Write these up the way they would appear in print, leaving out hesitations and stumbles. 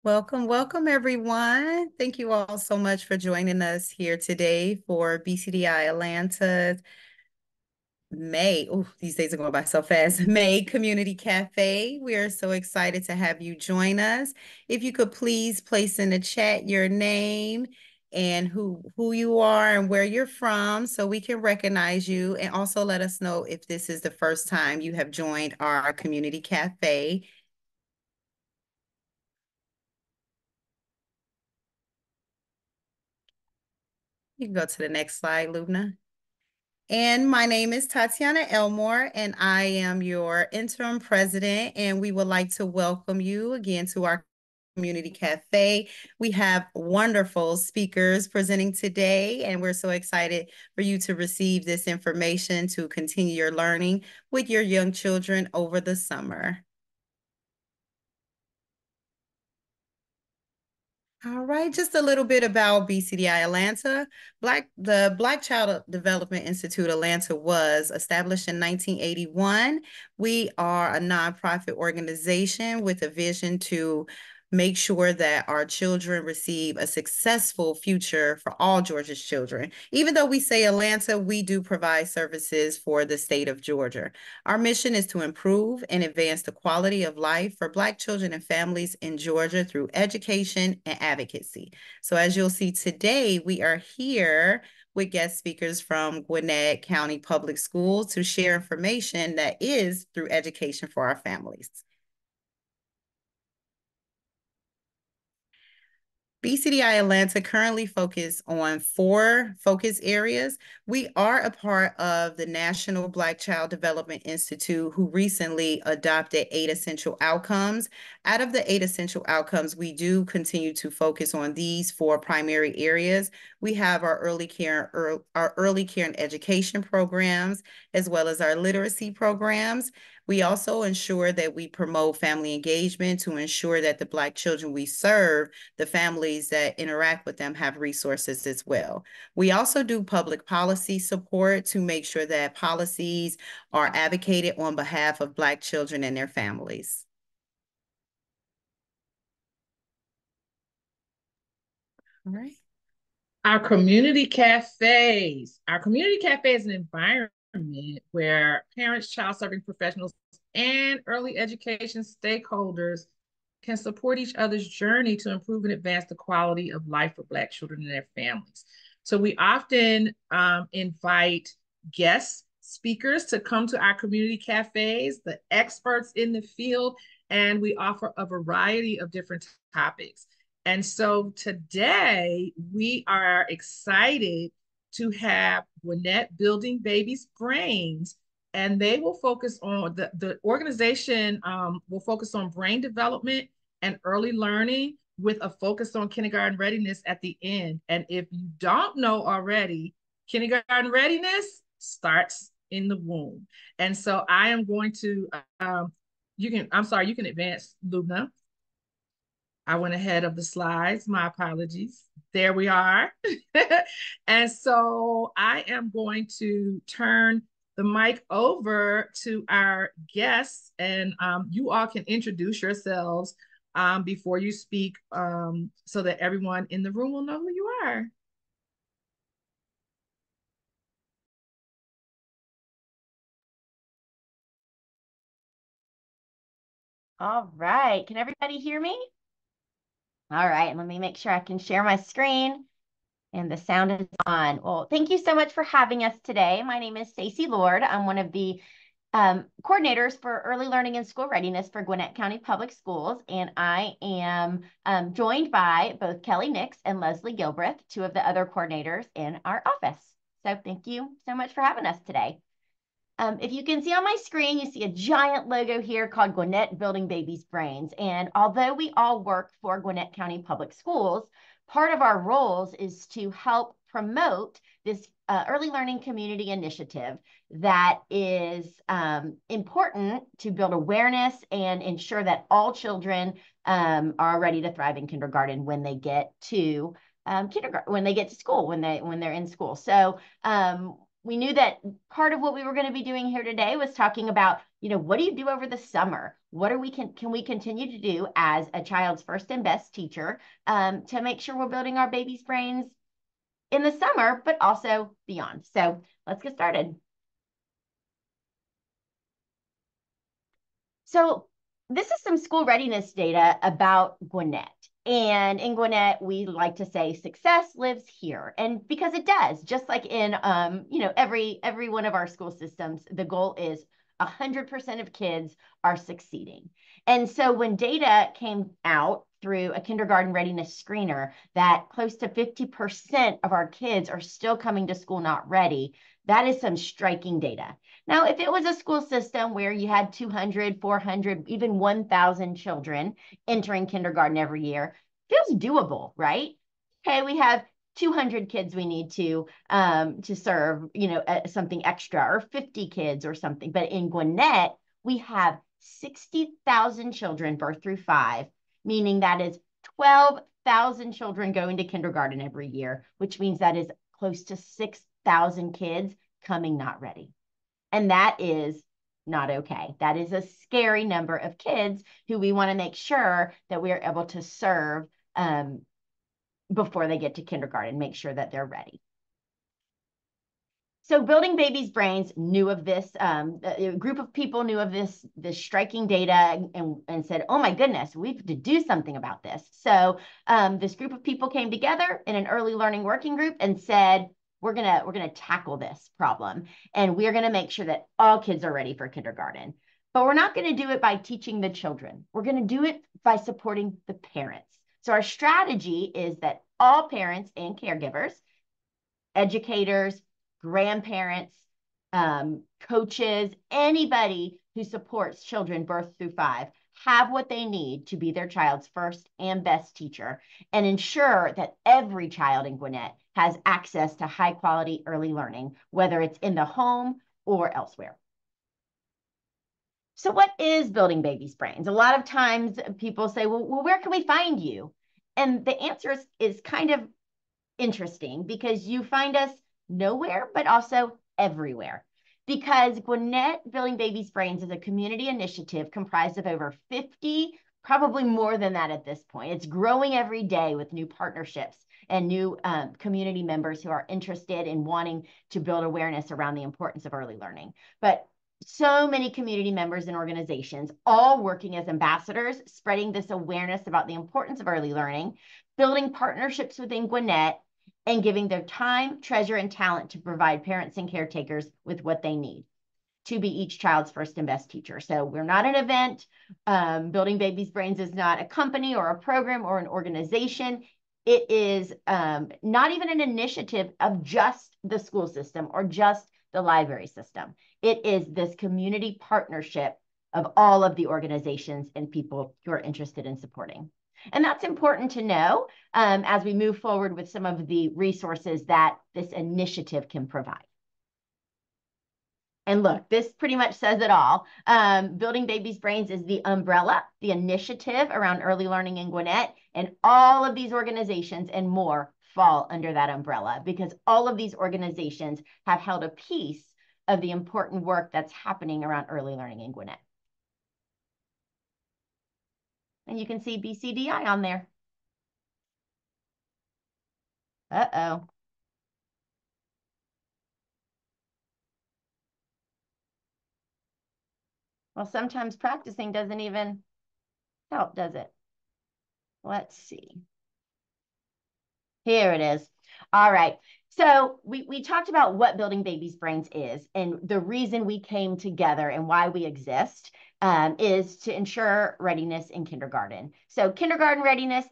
Welcome, welcome everyone. Thank you all so much for joining us here today for BCDI Atlanta's May. Oh, these days are going by so fast. May Community Cafe. We are so excited to have you join us. If you could please place in the chat your name and who you are and where you're from so we can recognize you, and also let us know if this is the first time you have joined our community cafe. You can go to the next slide, Lubna. And my name is Tatiana Elmore, and I am your interim president. And we would like to welcome you again to our community cafe. We have wonderful speakers presenting today, and we're so excited for you to receive this information to continue your learning with your young children over the summer. All right, just a little bit about BCDI Atlanta. The Black Child Development Institute Atlanta was established in 1981. We are a nonprofit organization with a vision to make sure that our children receive a successful future for all Georgia's children. Even though we say Atlanta, we do provide services for the state of Georgia. Our mission is to improve and advance the quality of life for Black children and families in Georgia through education and advocacy. So as you'll see today, we are here with guest speakers from Gwinnett County Public Schools to share information that is through education for our families. BCDI Atlanta currently focus on 4 focus areas. We are a part of the National Black Child Development Institute, who recently adopted 8 essential outcomes. Out of the 8 essential outcomes, we do continue to focus on these 4 primary areas. We have our early care and education programs, as well as our literacy programs. We also ensure that we promote family engagement to ensure that the Black children we serve, the families that interact with them, have resources as well. We also do public policy support to make sure that policies are advocated on behalf of Black children and their families. All right. Our community cafes. Our community cafe is an environment where parents, child serving professionals, and early education stakeholders can support each other's journey to improve and advance the quality of life for Black children and their families. So we often invite guest speakers to come to our community cafes, the experts in the field, and we offer a variety of different topics. And so today we are excited to have Gwinnett Building Babies' Brains, and they will focus on the organization will focus on brain development and early learning with a focus on kindergarten readiness at the end. And if you don't know already, kindergarten readiness starts in the womb. And so I am going to, you can advance, Lubna. I went ahead of the slides. My apologies. There we are. And so I am going to turn the mic over to our guests, and you all can introduce yourselves before you speak so that everyone in the room will know who you are. All right. Can everybody hear me? All right. Let me make sure I can share my screen and the sound is on. Well, thank you so much for having us today. My name is Stacey Lord. I'm one of the coordinators for early learning and school readiness for Gwinnett County Public Schools. And I am joined by both Kelly Nix and Leslie Gilbreth, 2 of the other coordinators in our office. So thank you so much for having us today. If you can see on my screen, you see a giant logo here called Gwinnett Building Babies' Brains. And although we all work for Gwinnett County Public Schools, part of our roles is to help promote this early learning community initiative that is important to build awareness and ensure that all children are ready to thrive in kindergarten when they get to kindergarten, when they get to school, when they're in school. So we knew that part of what we were going to be doing here today was talking about what do you do over the summer? What are can we continue to do as a child's first and best teacher to make sure we're building our baby's brains in the summer, but also beyond? So let's get started. So this is some school readiness data about Gwinnett. And in Gwinnett, we like to say success lives here. And because it does, just like in every one of our school systems, the goal is 100% of kids are succeeding. And so when data came out through a kindergarten readiness screener that close to 50% of our kids are still coming to school not ready, that is some striking data. Now, if it was a school system where you had 200, 400, even 1,000 children entering kindergarten every year, feels doable, right? Okay, we have 200 kids we need to serve, something extra, or 50 kids or something. But in Gwinnett, we have 60,000 children birth through 5, meaning that is 12,000 children going to kindergarten every year, which means that is close to 6,000 kids coming not ready. And that is not okay. That is a scary number of kids who we want to make sure that we are able to serve before they get to kindergarten, make sure that they're ready. So Building Babies' Brains knew of this, a group of people knew of this striking data and said, oh my goodness, we have to do something about this. So this group of people came together in an early learning working group and said, we're gonna tackle this problem, and we're gonna make sure that all kids are ready for kindergarten. But we're not gonna do it by teaching the children. We're gonna do it by supporting the parents. So our strategy is that all parents and caregivers, educators, grandparents, coaches, anybody who supports children birth through 5 have what they need to be their child's first and best teacher and ensure that every child in Gwinnett has access to high quality early learning, whether it's in the home or elsewhere. So what is Building Babies' Brains? A lot of times people say, well, where can we find you? And the answer is kind of interesting because you find us nowhere, but also everywhere. Because Gwinnett Building Babies' Brains is a community initiative comprised of over 50, probably more than that at this point. It's growing every day with new partnerships and new community members who are interested in wanting to build awareness around the importance of early learning. But so many community members and organizations all working as ambassadors, spreading this awareness about the importance of early learning, building partnerships within Gwinnett, and giving their time, treasure, and talent to provide parents and caretakers with what they need to be each child's first and best teacher. So we're not an event. Building Babies' Brains is not a company or a program or an organization. It is not even an initiative of just the school system or just the library system. It is this community partnership of all of the organizations and people who are interested in supporting. And that's important to know as we move forward with some of the resources that this initiative can provide. And look, this pretty much says it all. Building Babies' Brains is the umbrella, the initiative around early learning in Gwinnett, and all of these organizations and more fall under that umbrella because all of these organizations have held a piece of the important work that's happening around early learning in Gwinnett. And you can see BCDI on there. Uh-oh. Well, sometimes practicing doesn't even help, does it? Let's see. Here it is. All right. So we talked about what Building Babies' Brains is, and the reason we came together and why we exist is to ensure readiness in kindergarten. So kindergarten readiness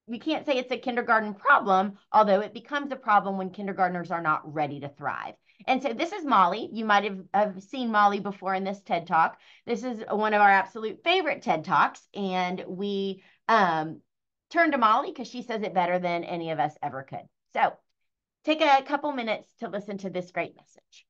we can't say it's a kindergarten problem, although it becomes a problem when kindergartners are not ready to thrive. And so this is Molly. You might have seen Molly before in this TED Talk. This is one of our absolute favorite TED Talks, and we turn to Molly because she says it better than any of us ever could. So take a couple minutes to listen to this great message.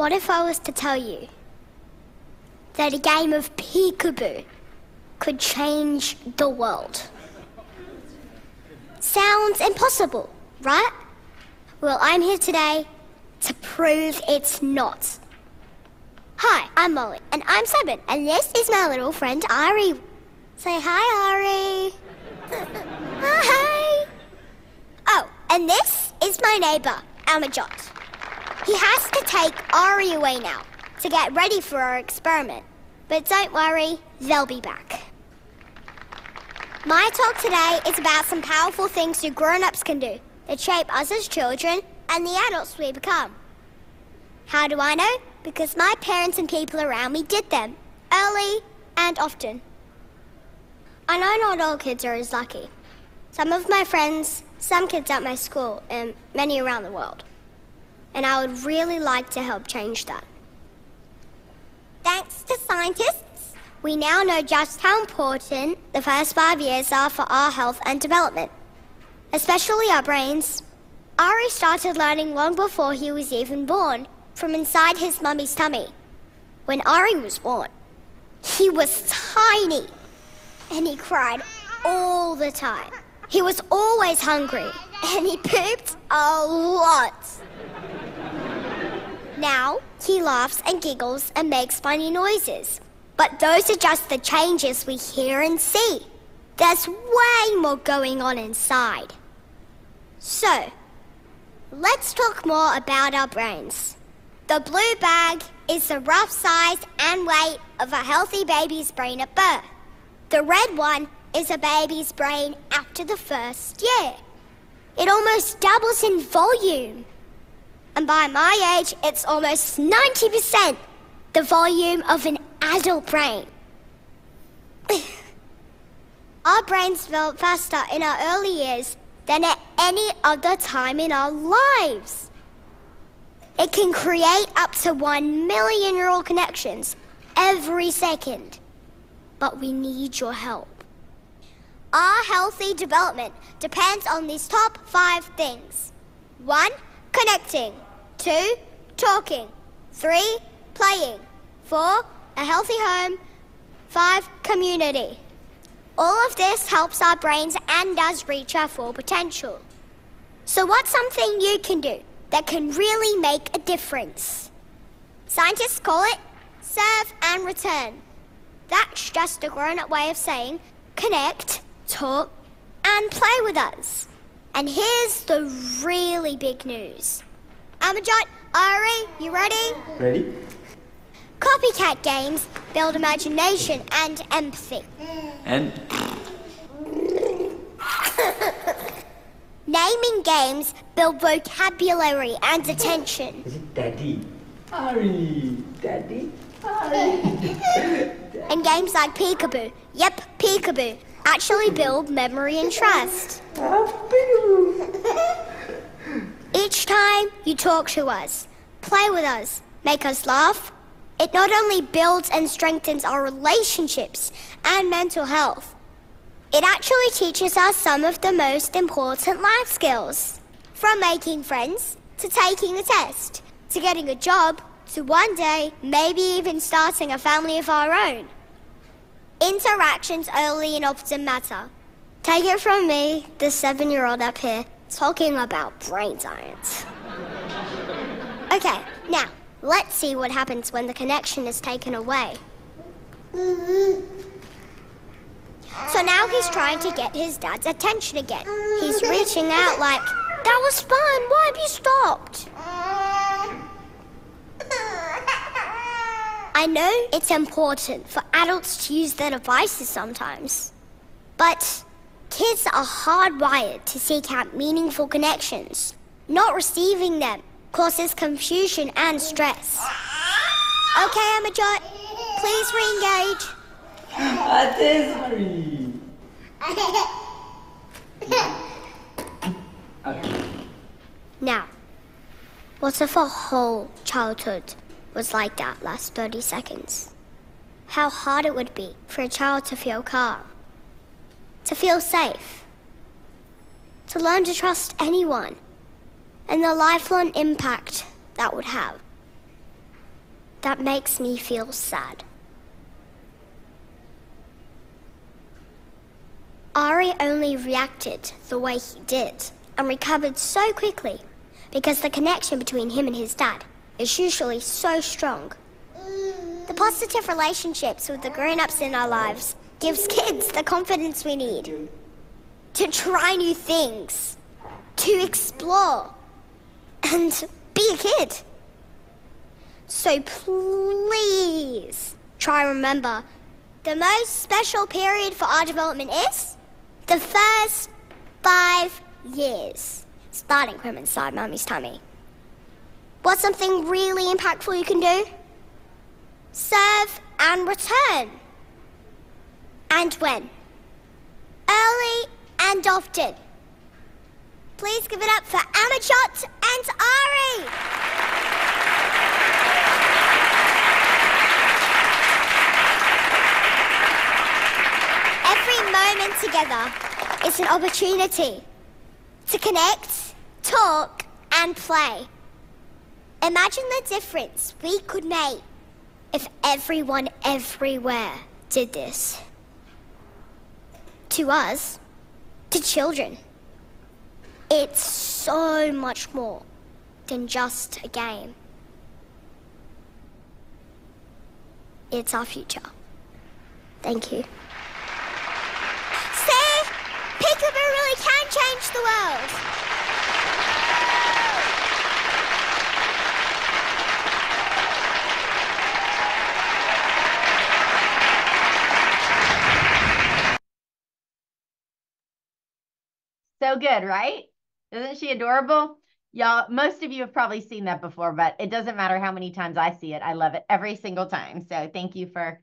What if I was to tell you that a game of peekaboo could change the world? Sounds impossible, right? Well, I'm here today to prove it's not. Hi, I'm Molly, and I'm 7, and this is my little friend Ari. Say hi, Ari. Hi. Oh, and this is my neighbour, Amajot. He has to take Ari away now to get ready for our experiment. But don't worry, they'll be back. My talk today is about some powerful things you grown-ups can do that shape us as children and the adults we become. How do I know? Because my parents and people around me did them, early and often. I know not all kids are as lucky. Some of my friends, some kids at my school, and many around the world. And I would really like to help change that. Thanks to scientists, we now know just how important the first 5 years are for our health and development, especially our brains. Ari started learning long before he was even born, from inside his mummy's tummy. When Ari was born, he was tiny, and he cried all the time. He was always hungry, and he pooped a lot. Now, he laughs and giggles and makes funny noises. But those are just the changes we hear and see. There's way more going on inside. So, let's talk more about our brains. The blue bag is the rough size and weight of a healthy baby's brain at birth. The red one is a baby's brain after the first year. It almost doubles in volume. And by my age, it's almost 90% the volume of an adult brain. Our brains develop faster in our early years than at any other time in our lives. It can create up to 1 million neural connections every second. But we need your help. Our healthy development depends on these top 5 things. 1, connecting. 2, talking. 3, playing. 4, a healthy home. 5, community. All of this helps our brains and us reach our full potential. So what's something you can do that can really make a difference? Scientists call it serve and return. That's just a grown-up way of saying connect, talk, and play with us. And here's the really big news. Amajot, Ari, you ready? Ready? Copycat games build imagination and empathy. And? Naming games build vocabulary and attention. Is it Daddy? Ari! Daddy? Ari! And games like peekaboo, yep, peekaboo, actually build memory and trust. Each time you talk to us, play with us, make us laugh, it not only builds and strengthens our relationships and mental health, it actually teaches us some of the most important life skills. From making friends, to taking a test, to getting a job, to one day maybe even starting a family of our own. Interactions early and often matter. Take it from me, the 7-year-old up here, talking about brain science. Okay, now, let's see what happens when the connection is taken away. So now he's trying to get his dad's attention again. He's reaching out like, that was fun, why have you stopped? I know it's important for adults to use their devices sometimes, but kids are hardwired to seek out meaningful connections. Not receiving them causes confusion and stress. Okay, Amajot, please re-engage. Sorry. Okay. Now, what if a whole childhood was like that last 30 seconds? How hard it would be for a child to feel calm, to feel safe, to learn to trust anyone, and the lifelong impact that would have. that makes me feel sad. Ari only reacted the way he did and recovered so quickly because the connection between him and his dad is usually so strong. The positive relationships with the grown-ups in our lives gives kids the confidence we need to try new things, to explore, and be a kid. So please try and remember, the most special period for our development is the first 5 years, starting from inside Mummy's tummy. What's something really impactful you can do? Serve and return. And when? Early and often. Please give it up for Amachot and Ari. Every moment together is an opportunity to connect, talk, and play. Imagine the difference we could make if everyone everywhere did this. To us, to children, it's so much more than just a game. It's our future. Thank you. See? Peekaboo really can change the world. So good, right? Isn't she adorable? Y'all, most of you have probably seen that before, but it doesn't matter how many times I see it. I love it every single time. So thank you for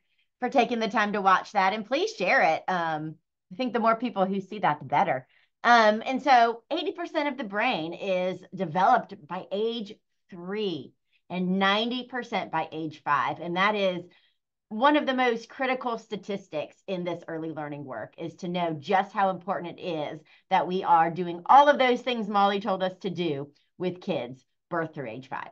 taking the time to watch that, and please share it. I think the more people who see that, the better. And so 80% of the brain is developed by age 3 and 90% by age 5. And that is one of the most critical statistics in this early learning work, is to know just how important it is that we are doing all of those things Molly told us to do with kids birth through age 5.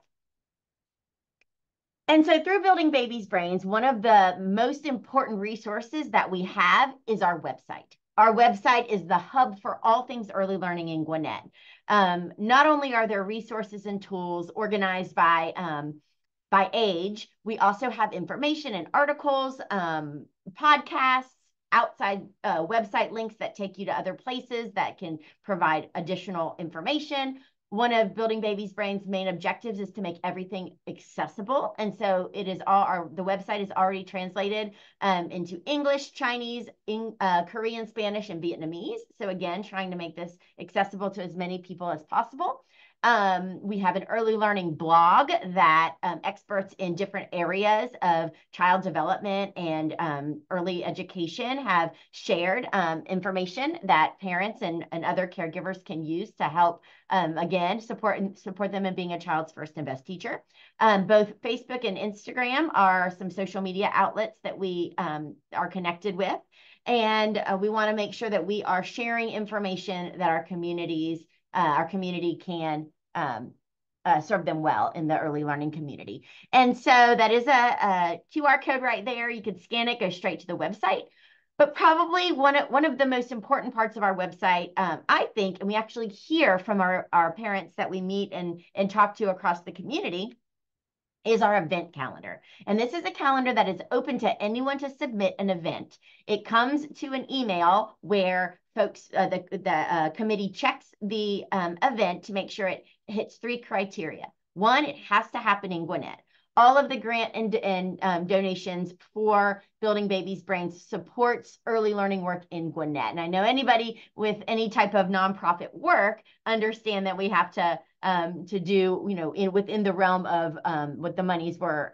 And so through Building Babies' Brains, one of the most important resources that we have is our website. Our website is the hub for all things early learning in Gwinnett. Not only are there resources and tools organized by age, we also have information and articles, podcasts, outside website links that take you to other places that can provide additional information. One of Building Babies' Brains' main objectives is to make everything accessible. And so it is the website is already translated into English, Chinese, Korean, Spanish, and Vietnamese. So again, trying to make this accessible to as many people as possible. We have an early learning blog that experts in different areas of child development and early education have shared information that parents and other caregivers can use to help, again, support them in being a child's first and best teacher. Both Facebook and Instagram are some social media outlets that we are connected with. And we want to make sure that we are sharing information that our community can serve them well in the early learning community. And so that is a QR code right there. You can scan it, go straight to the website. But probably one of the most important parts of our website, I think, and we actually hear from our parents that we meet and talk to across the community, is our event calendar. And this is a calendar that is open to anyone to submit an event. It comes to an email where folks, the committee checks the event to make sure it hits 3 criteria. 1, it has to happen in Gwinnett. All of the grant and donations for Building Babies' Brains supports early learning work in Gwinnett. And I know anybody with any type of nonprofit work understand that we have to do, within the realm of what the monies were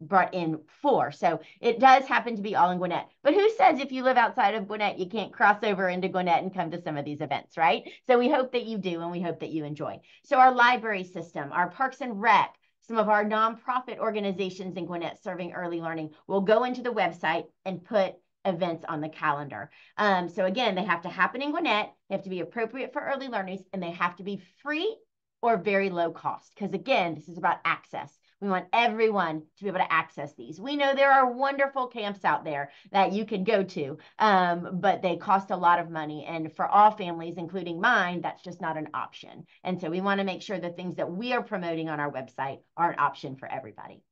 brought in for. So it does happen to be all in Gwinnett. But who says if you live outside of Gwinnett, you can't cross over into Gwinnett and come to some of these events, right? So we hope that you do, and we hope that you enjoy. So our library system, our Parks and Rec, some of our nonprofit organizations in Gwinnett serving early learning will go into the website and put events on the calendar. So again, they have to happen in Gwinnett, they have to be appropriate for early learners, and they have to be free or very low cost. Because again, this is about access. We want everyone to be able to access these. We know there are wonderful camps out there that you can go to, but they cost a lot of money. And for all families, including mine, that's just not an option. And so we want to make sure the things that we are promoting on our website are an option for everybody.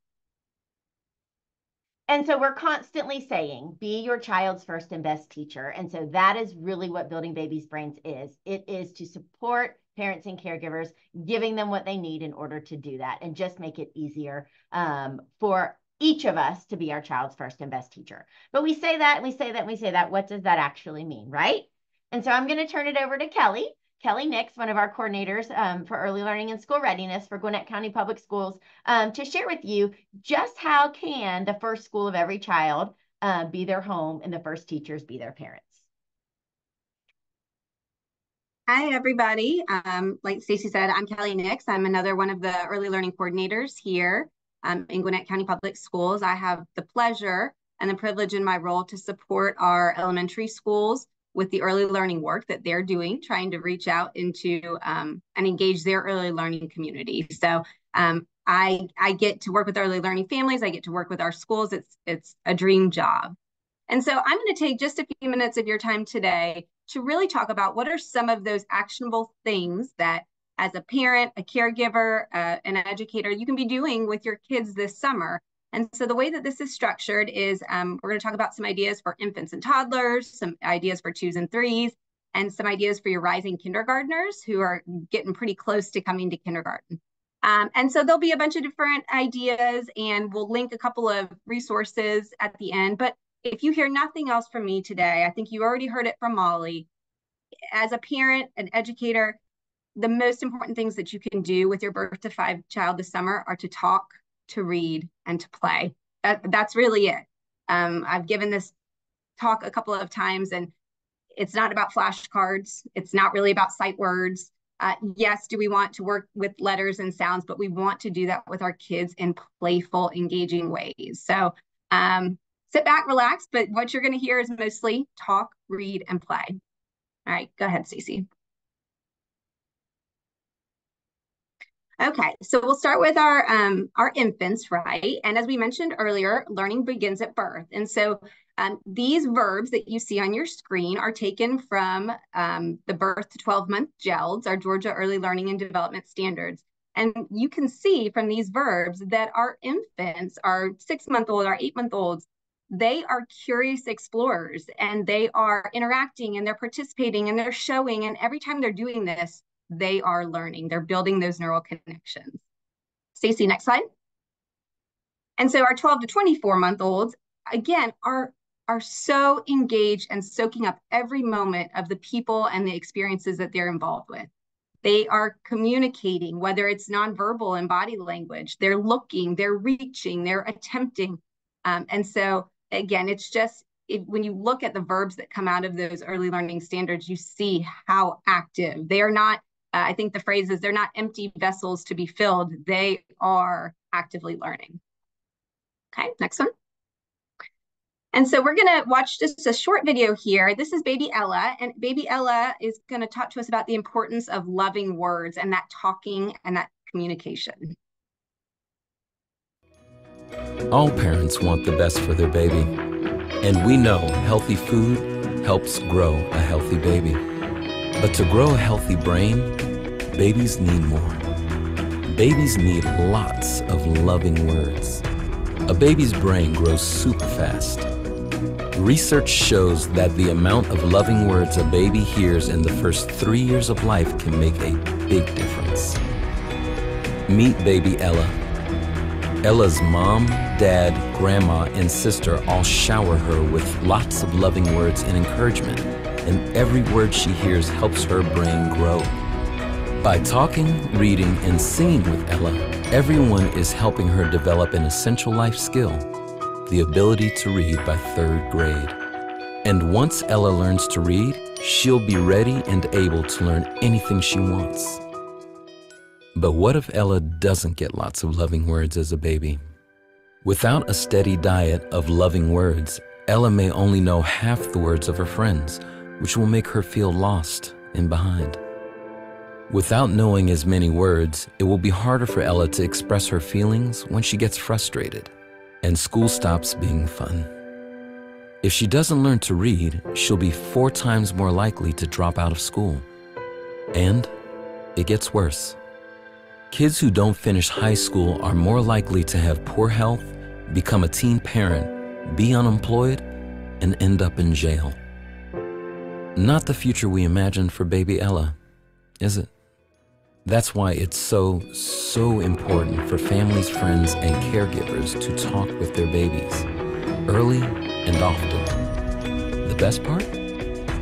And so we're constantly saying, be your child's first and best teacher. And so that is really what Building Babies' Brains is. It is to support parents and caregivers, giving them what they need in order to do that and just make it easier for each of us to be our child's first and best teacher. But we say that, and we say that, and we say that. What does that actually mean, right? And so I'm going to turn it over to Kelly. Kelly Nix, one of our coordinators for early learning and school readiness for Gwinnett County Public Schools, to share with you just how can the first school of every child be their home and the first teachers be their parents. Hi, everybody. Like Stacy said, I'm Kelly Nix. I'm another one of the early learning coordinators here in Gwinnett County Public Schools. I have the pleasure and the privilege in my role to support our elementary schools with the early learning work that they're doing, trying to reach out into and engage their early learning community. So I get to work with early learning families. I get to work with our schools. It's a dream job. And so I'm going to take just a few minutes of your time today to really talk about what are some of those actionable things that as a parent, a caregiver, an educator, you can be doing with your kids this summer. And so the way that this is structured is we're going to talk about some ideas for infants and toddlers, some ideas for 2s and 3s, and some ideas for your rising kindergartners who are getting pretty close to coming to kindergarten. And so there'll be a bunch of different ideas, and we'll link a couple of resources at the end. But if you hear nothing else from me today, I think you already heard it from Molly. As a parent, an educator, the most important things that you can do with your birth to 5 child this summer are to talk, to read, and to play. That's really it. I've given this talk a couple of times, and it's not about flashcards. It's not really about sight words. Yes, do we want to work with letters and sounds, but we want to do that with our kids in playful, engaging ways. So sit back, relax, but what you're going to hear is mostly talk, read, and play. All right, go ahead, Stacey. Okay, so we'll start with our infants, right? And as we mentioned earlier, learning begins at birth. And so these verbs that you see on your screen are taken from the birth to 12-month GELDS, our Georgia Early Learning and Development Standards. And you can see from these verbs that our infants, our 6-month-old, our 8-month-olds, they are curious explorers, and they are interacting, and they're participating, and they're showing. And every time they're doing this, they are learning. They're building those neural connections. Stacey, next slide. And so our 12 to 24-month-olds, again, are so engaged and soaking up every moment of the people and the experiences that they're involved with. They are communicating, whether it's nonverbal and body language. They're looking, they're reaching, they're attempting. And so, again, it's just, when you look at the verbs that come out of those early learning standards, you see how active. They are not, I think the phrase is, they're not empty vessels to be filled. They are actively learning. Okay, next one. And so we're going to watch just a short video here. This is baby Ella, and baby Ella is going to talk to us about the importance of loving words and that talking and that communication. All parents want the best for their baby, and we know healthy food helps grow a healthy baby. But to grow a healthy brain, babies need more. Babies need lots of loving words. A baby's brain grows super fast. Research shows that the amount of loving words a baby hears in the first 3 years of life can make a big difference. Meet baby Ella. Ella's mom, dad, grandma, and sister all shower her with lots of loving words and encouragement, and every word she hears helps her brain grow. By talking, reading, and singing with Ella, everyone is helping her develop an essential life skill, the ability to read by 3rd grade. And once Ella learns to read, she'll be ready and able to learn anything she wants. But what if Ella doesn't get lots of loving words as a baby? Without a steady diet of loving words, Ella may only know half the words of her friends, which will make her feel lost and behind. Without knowing as many words, it will be harder for Ella to express her feelings when she gets frustrated and school stops being fun. If she doesn't learn to read, she'll be 4 times more likely to drop out of school. And it gets worse. Kids who don't finish high school are more likely to have poor health, become a teen parent, be unemployed, and end up in jail. Not the future we imagined for baby Ella, is it? That's why it's so important for families, friends, and caregivers to talk with their babies early and often. The best part?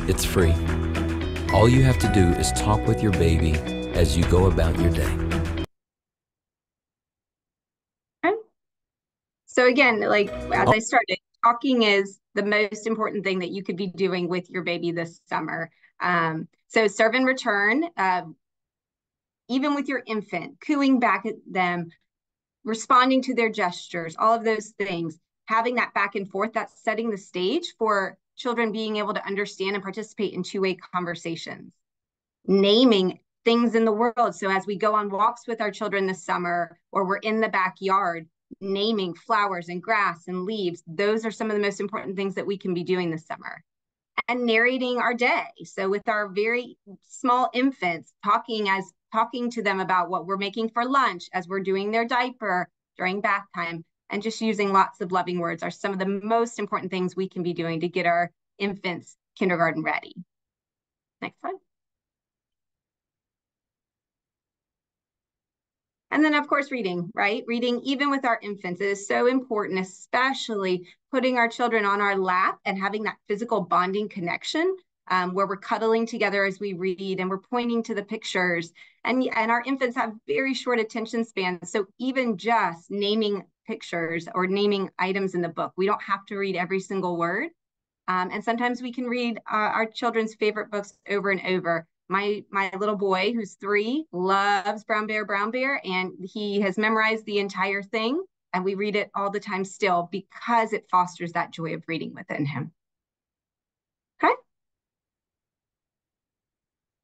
It's free. All you have to do is talk with your baby as you go about your day. So again, like as I started, talking is the most important thing that you could be doing with your baby this summer. So serve and return, even with your infant, cooing back at them, responding to their gestures, all of those things, having that back and forth, that's setting the stage for children being able to understand and participate in two-way conversations. Naming things in the world. So as we go on walks with our children this summer, or we're in the backyard, naming flowers and grass and leaves, those are some of the most important things that we can be doing this summer. And narrating our day. So with our very small infants, talking to them about what we're making for lunch as we're doing their diaper during bath time, and just using lots of loving words are some of the most important things we can be doing to get our infants kindergarten ready. Next slide. And then, of course, reading, right? Reading, even with our infants, is so important, especially putting our children on our lap and having that physical bonding connection where we're cuddling together as we read and we're pointing to the pictures. And our infants have very short attention spans. So even just naming pictures or naming items in the book, we don't have to read every single word. And sometimes we can read our children's favorite books over and over. My little boy, who's 3, loves Brown Bear, and he has memorized the entire thing. And we read it all the time still because it fosters that joy of reading within him. Okay.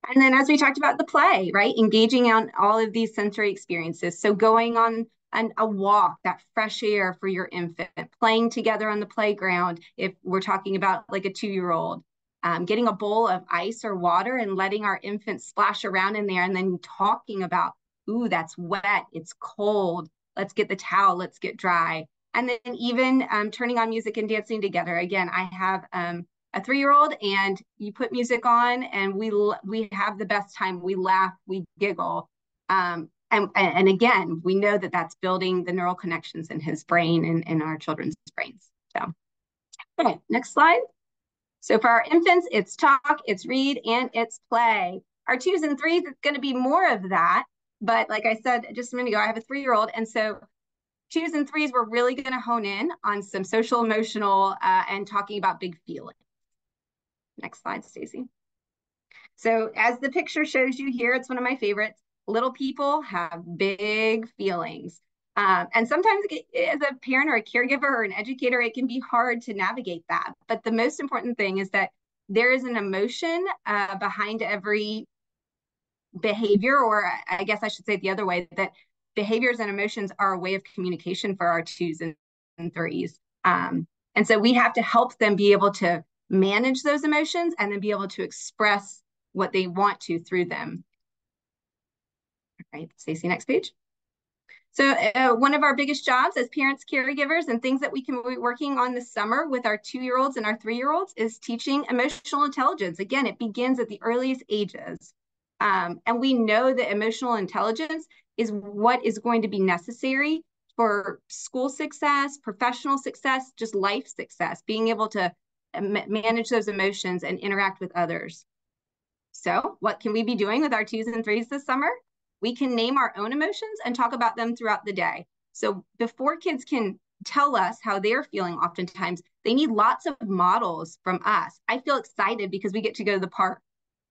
And then as we talked about the play, right? Engaging on all of these sensory experiences. So going on a walk, that fresh air for your infant, playing together on the playground, if we're talking about like a 2-year-old, getting a bowl of ice or water and letting our infant splash around in there, and then talking about, ooh, that's wet, it's cold, let's get the towel, let's get dry. And then even turning on music and dancing together. Again, I have a 3-year-old, and you put music on and we have the best time. We laugh, we giggle. And again, we know that that's building the neural connections in his brain and in our children's brains. So, okay, next slide. So for our infants, it's talk, it's read, and it's play. Our 2s and 3s, it's going to be more of that. But like I said just a minute ago, I have a 3-year-old. And so 2s and 3s, we're really going to hone in on some social, emotional, and talking about big feelings. Next slide, Stacy. So as the picture shows you here, it's one of my favorites. Little people have big feelings. And sometimes as a parent or a caregiver or an educator, it can be hard to navigate that. But the most important thing is that there is an emotion behind every behavior, or I guess I should say it the other way, that behaviors and emotions are a way of communication for our 2s and 3s. And so we have to help them be able to manage those emotions and then be able to express what they want to through them. All right, Stacey, next page. So one of our biggest jobs as parents, caregivers, and things that we can be working on this summer with our 2-year-olds and our 3-year-olds is teaching emotional intelligence. Again, it begins at the earliest ages. And we know that emotional intelligence is what is going to be necessary for school success, professional success, just life success, being able to manage those emotions and interact with others. So what can we be doing with our 2s and 3s this summer? We can name our own emotions and talk about them throughout the day. So before kids can tell us how they're feeling, oftentimes they need lots of models from us. I feel excited because we get to go to the park.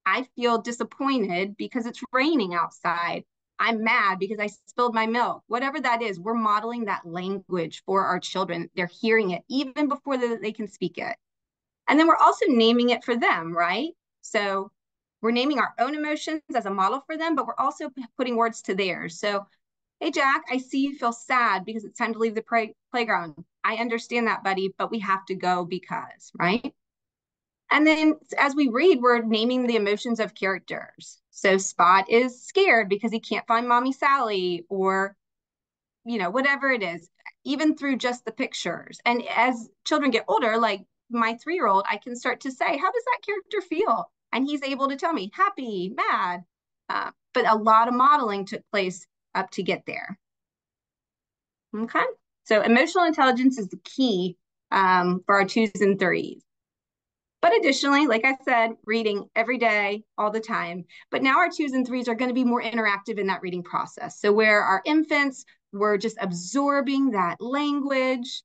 I feel disappointed because it's raining outside. I'm mad because I spilled my milk. Whatever that is, we're modeling that language for our children. They're hearing it even before they can speak it. And then we're also naming it for them, right? So we're naming our own emotions as a model for them, but we're also putting words to theirs. So, hey, Jack, I see you feel sad because it's time to leave the playground. I understand that, buddy, but we have to go because, right? And then as we read, we're naming the emotions of characters. So Spot is scared because he can't find Mommy Sally, or, you know, whatever it is, even through just the pictures. And as children get older, like my 3-year-old, I can start to say, how does that character feel? And he's able to tell me happy, mad. But a lot of modeling took place up to get there. Okay, so emotional intelligence is the key for our 2s and 3s. But additionally, like I said, reading every day, all the time. But now our 2s and 3s are going to be more interactive in that reading process. So where our infants were just absorbing that language,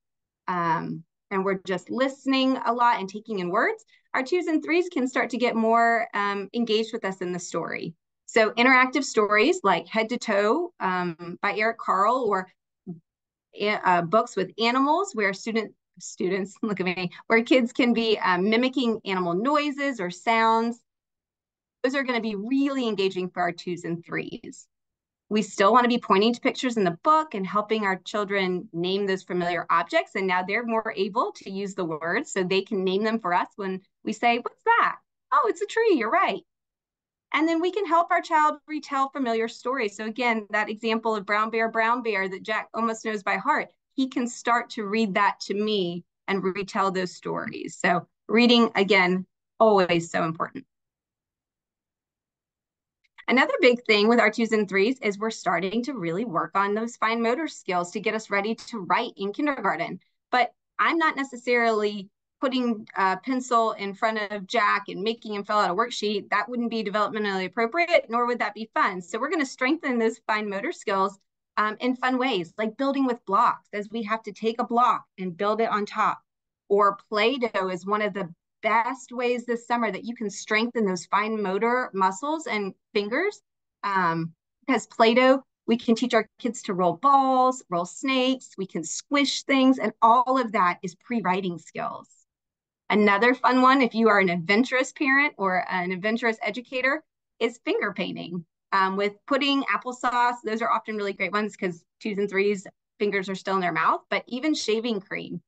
and we're just listening a lot and taking in words, our 2s and 3s can start to get more engaged with us in the story. So interactive stories like Head to Toe by Eric Carle, or books with animals where students look at me, where kids can be mimicking animal noises or sounds. Those are going to be really engaging for our 2s and 3s. We still want to be pointing to pictures in the book and helping our children name those familiar objects. And now they're more able to use the words, so they can name them for us when we say, what's that? Oh, it's a tree, you're right. And then we can help our child retell familiar stories. So again, that example of brown bear, that Jack almost knows by heart, he can start to read that to me and retell those stories. So reading, again, always so important. Another big thing with our 2s and 3s is we're starting to really work on those fine motor skills to get us ready to write in kindergarten. But I'm not necessarily putting a pencil in front of Jack and making him fill out a worksheet. That wouldn't be developmentally appropriate, nor would that be fun. So we're going to strengthen those fine motor skills in fun ways, like building with blocks, as we have to take a block and build it on top. Or Play-Doh is one of the best ways this summer that you can strengthen those fine motor muscles and fingers. Because Play-Doh, we can teach our kids to roll balls, roll snakes, we can squish things, and all of that is pre-writing skills. Another fun one, if you are an adventurous parent or an adventurous educator, is finger painting. With pudding, applesauce, those are often really great ones because 2s and 3s, fingers are still in their mouth, but even shaving cream.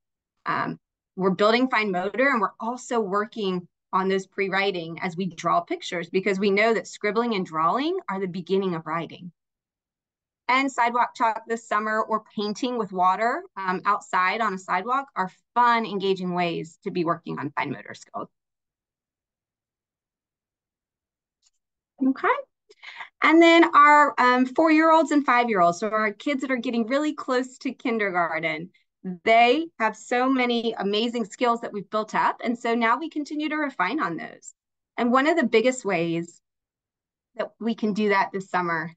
We're building fine motor, and we're also working on those pre-writing as we draw pictures, because we know that scribbling and drawing are the beginning of writing. And sidewalk chalk this summer, or painting with water outside on a sidewalk, are fun, engaging ways to be working on fine motor skills. Okay. And then our 4-year-olds and 5-year-olds, so our kids that are getting really close to kindergarten, they have so many amazing skills that we've built up. And so now we continue to refine on those. And one of the biggest ways that we can do that this summer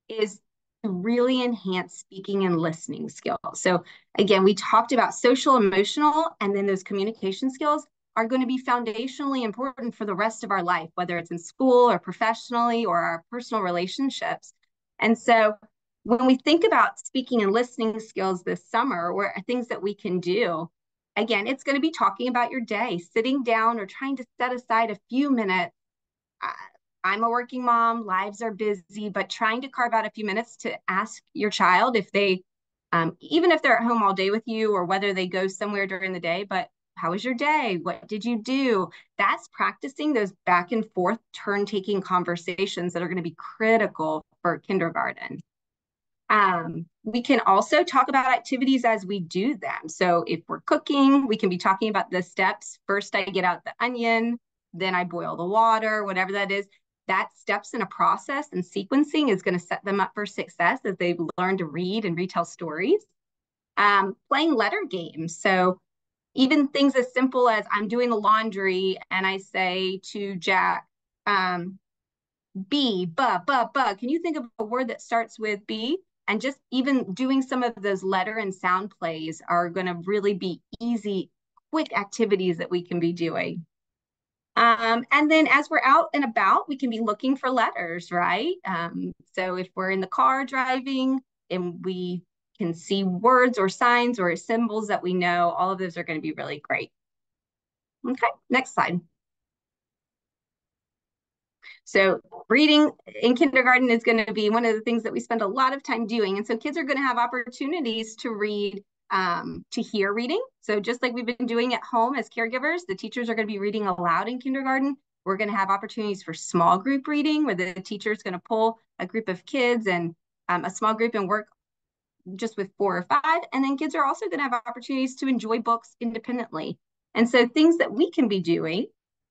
is to really enhance speaking and listening skills. So again, we talked about social, emotional, and then those communication skills are going to be foundationally important for the rest of our life, whether it's in school or professionally or our personal relationships. And so when we think about speaking and listening skills this summer, or things that we can do, again, it's going to be talking about your day, sitting down or trying to set aside a few minutes. I'm a working mom, lives are busy, but trying to carve out a few minutes to ask your child if they, even if they're at home all day with you, or whether they go somewhere during the day, but how was your day? What did you do? That's practicing those back and forth turn-taking conversations that are going to be critical for kindergarten. We can also talk about activities as we do them. So if we're cooking, we can be talking about the steps. First, I get out the onion, then I boil the water, whatever that is. That steps in a process and sequencing is going to set them up for success as they learn to read and retell stories. Playing letter games. So even things as simple as I'm doing the laundry and I say to Jack, B, can you think of a word that starts with B? And just even doing some of those letter and sound plays are going to really be easy, quick activities that we can be doing. And then as we're out and about, we can be looking for letters, right? So if we're in the car driving and we can see words or signs or symbols that we know, all of those are going to be really great. Okay, next slide. So reading in kindergarten is going to be one of the things that we spend a lot of time doing. And so kids are going to have opportunities to read, to hear reading. So just like we've been doing at home as caregivers, the teachers are going to be reading aloud in kindergarten. We're going to have opportunities for small group reading where the teacher is going to pull a group of kids and a small group and work just with 4 or 5. And then kids are also going to have opportunities to enjoy books independently. And so things that we can be doing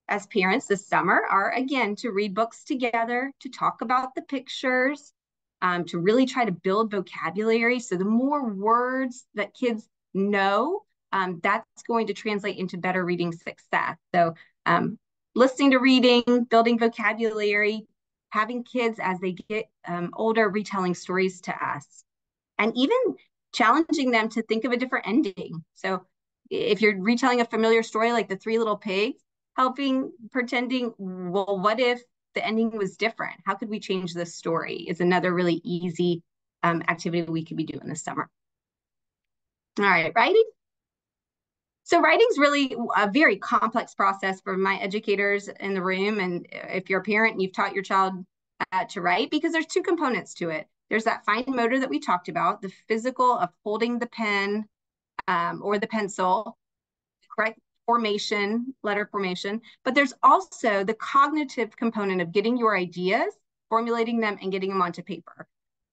as parents this summer are, again, to read books together, to talk about the pictures, to really try to build vocabulary. So the more words that kids know, that's going to translate into better reading success. So listening to reading, building vocabulary, having kids as they get older retelling stories to us, and even challenging them to think of a different ending. So if you're retelling a familiar story like the Three Little Pigs, pretending, well, what if the ending was different? How could we change this story? Is another really easy activity we could be doing this summer. All right, writing. So writing's really a very complex process for my educators in the room. And if you're a parent and you've taught your child to write, because there's 2 components to it. There's that fine motor that we talked about, the physical of holding the pen or the pencil, correct formation, letter formation, but there's also the cognitive component of getting your ideas, formulating them, and getting them onto paper.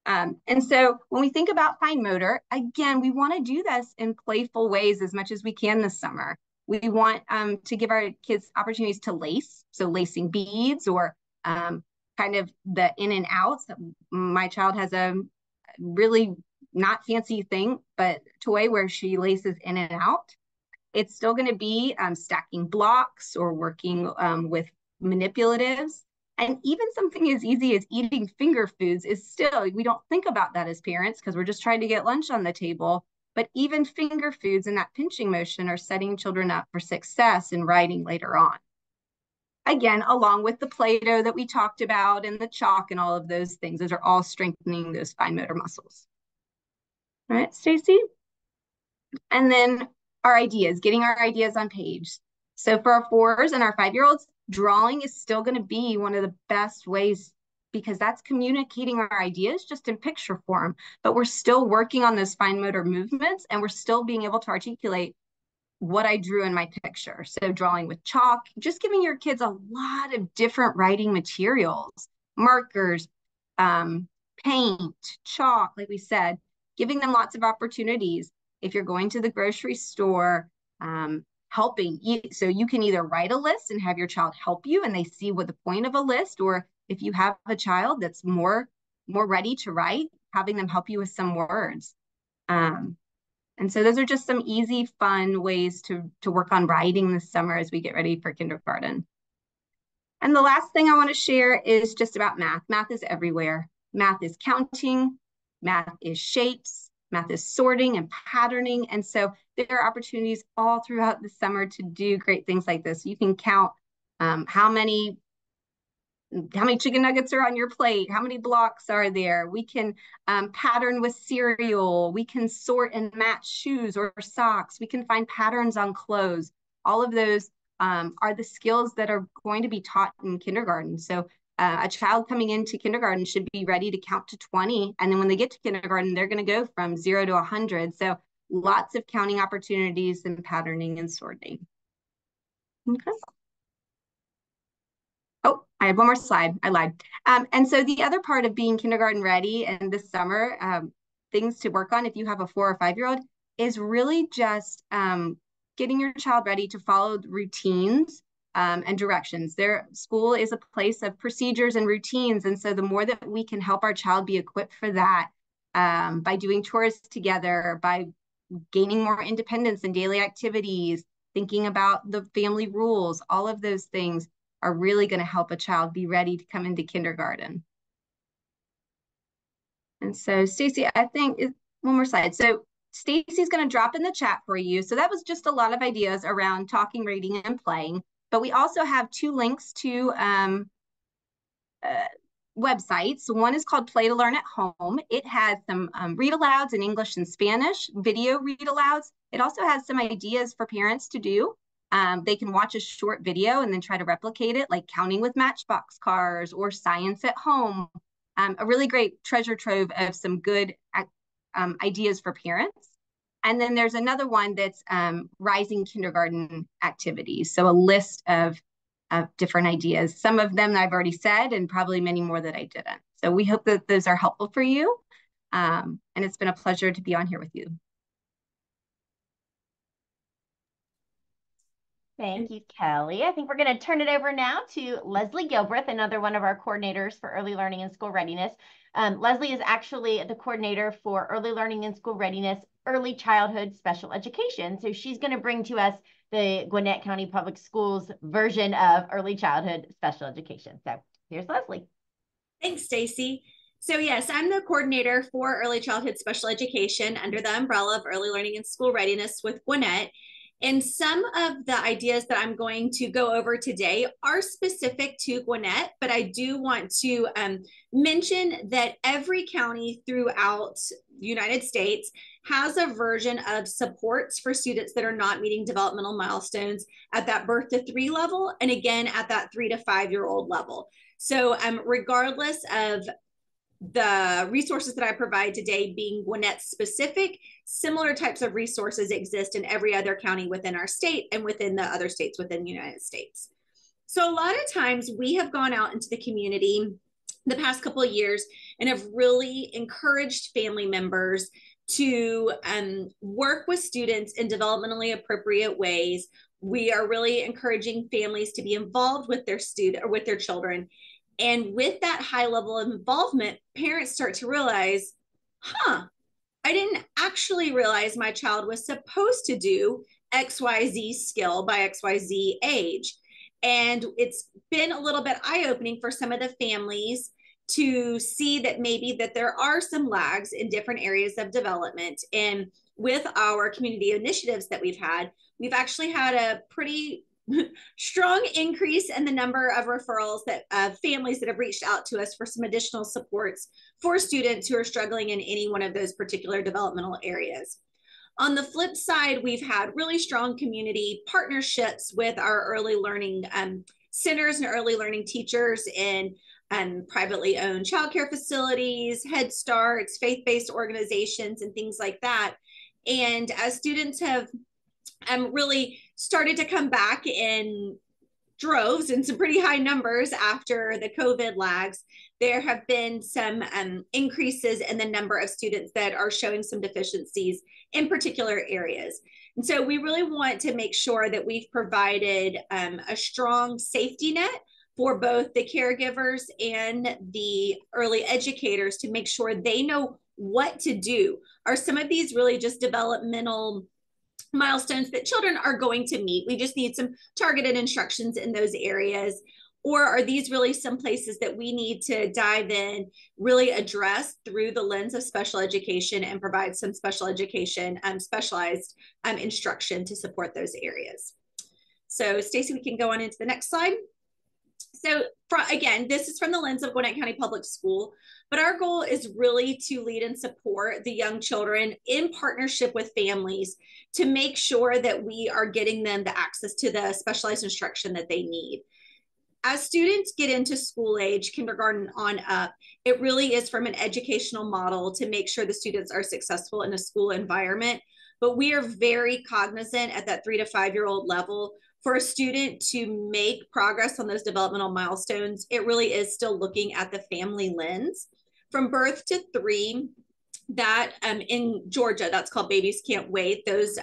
And so when we think about fine motor, again, we want to do this in playful ways as much as we can this summer. We want to give our kids opportunities to lace, so lacing beads or kind of the in and outs. My child has a really not fancy thing, but toy where she laces in and out. It's still going to be stacking blocks or working with manipulatives. And even something as easy as eating finger foods is still, we don't think about that as parents because we're just trying to get lunch on the table. But even finger foods and that pinching motion are setting children up for success in writing later on. Again, along with the Play-Doh that we talked about and the chalk and all of those things, those are all strengthening those fine motor muscles. All right, Stacy? And then our ideas, getting our ideas on page. So for our 4s and our 5-year-olds, drawing is still going to be one of the best ways because that's communicating our ideas just in picture form, but we're still working on those fine motor movements and we're still being able to articulate what I drew in my picture. So drawing with chalk, just giving your kids a lot of different writing materials, markers, paint, chalk, like we said, giving them lots of opportunities. If you're going to the grocery store, helping. So you can either write a list and have your child help you and they see what the point of a list, or if you have a child that's more ready to write, having them help you with some words. And so those are just some easy, fun ways to work on writing this summer as we get ready for kindergarten. And the last thing I want to share is just about math. Math is everywhere. Math is counting, math is shapes, math is sorting and patterning. And so there are opportunities all throughout the summer to do great things like this. You can count how many chicken nuggets are on your plate, how many blocks are there. We can pattern with cereal. We can sort and match shoes or socks. We can find patterns on clothes. All of those are the skills that are going to be taught in kindergarten. So a child coming into kindergarten should be ready to count to 20. And then when they get to kindergarten, they're going to go from 0 to 100. So lots of counting opportunities and patterning and sorting. Okay. Oh, I had one more slide. I lied. And so the other part of being kindergarten ready and this summer, things to work on if you have a 4 or 5-year-old is really just getting your child ready to follow routines and directions. Their school is a place of procedures and routines. And so the more that we can help our child be equipped for that by doing chores together, by gaining more independence in daily activities, thinking about the family rules, all of those things are really going to help a child be ready to come into kindergarten. And so Stacy, I think one more slide. So Stacy's going to drop in the chat for you. So that was just a lot of ideas around talking, reading, and playing. But we also have 2 links to websites. One is called Play to Learn at Home. It has some read alouds in English and Spanish, video read alouds. It also has some ideas for parents to do. They can watch a short video and then try to replicate it, like counting with Matchbox cars or science at home. A really great treasure trove of some good ideas for parents. And then there's another one that's rising kindergarten activities. So a list of different ideas. Some of them I've already said, and probably many more that I didn't. So we hope that those are helpful for you. And it's been a pleasure to be on here with you. Thank you, Kelly. I think we're going to turn it over now to Leslie Gilbreth, another one of our coordinators for early learning and school readiness. Leslie is actually the coordinator for early learning and school readiness, early childhood special education. So she's going to bring to us the Gwinnett County Public Schools version of early childhood special education. So here's Leslie. Thanks, Stacy. So yes, I'm the coordinator for early childhood special education under the umbrella of early learning and school readiness with Gwinnett. And some of the ideas that I'm going to go over today are specific to Gwinnett, but I do want to mention that every county throughout the United States has a version of supports for students that are not meeting developmental milestones at that birth to 3 level, and again at that 3 to 5 year old level. So regardless of the resources that I provide today being Gwinnett specific, similar types of resources exist in every other county within our state and within the other states within the United States. So a lot of times we have gone out into the community the past couple of years and have really encouraged family members to work with students in developmentally appropriate ways. We are really encouraging families to be involved with their student or with their children. And with that high level of involvement, parents start to realize, I didn't actually realize my child was supposed to do XYZ skill by XYZ age. And it's been a little bit eye-opening for some of the families to see that maybe that there are some lags in different areas of development. And with our community initiatives that we've actually had a pretty strong increase in the number of referrals that families that have reached out to us for some additional supports for students who are struggling in any one of those particular developmental areas. On the flip side, we've had really strong community partnerships with our early learning centers and early learning teachers in privately owned childcare facilities, Head Starts, faith-based organizations, and things like that. And as students have really started to come back in droves and some pretty high numbers after the COVID lags, there have been some increases in the number of students that are showing some deficiencies in particular areas. And so we really want to make sure that we've provided a strong safety net for both the caregivers and the early educators to make sure they know what to do. Are some of these really just developmental milestones that children are going to meet? We just need some targeted instructions in those areas. Or are these really some places that we need to dive in, really address through the lens of special education and provide some special education, specialized instruction to support those areas? So Stacy, we can go on into the next slide. So again, this is from the lens of Gwinnett County Public School, but our goal is really to lead and support the young children in partnership with families to make sure that we are getting them the access to the specialized instruction that they need. As students get into school age, kindergarten on up, it really is from an educational model to make sure the students are successful in a school environment. But we are very cognizant at that 3 to 5 year old level for a student to make progress on those developmental milestones. It really is still looking at the family lens. From birth to 3, that in Georgia, that's called Babies Can't Wait. Those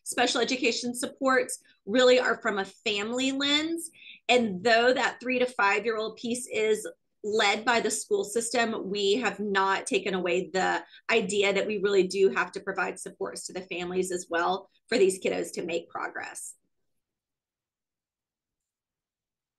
special education supports really are from a family lens. And though that 3 to 5 year old piece is led by the school system, we have not taken away the idea that we really do have to provide supports to the families as well for these kiddos to make progress.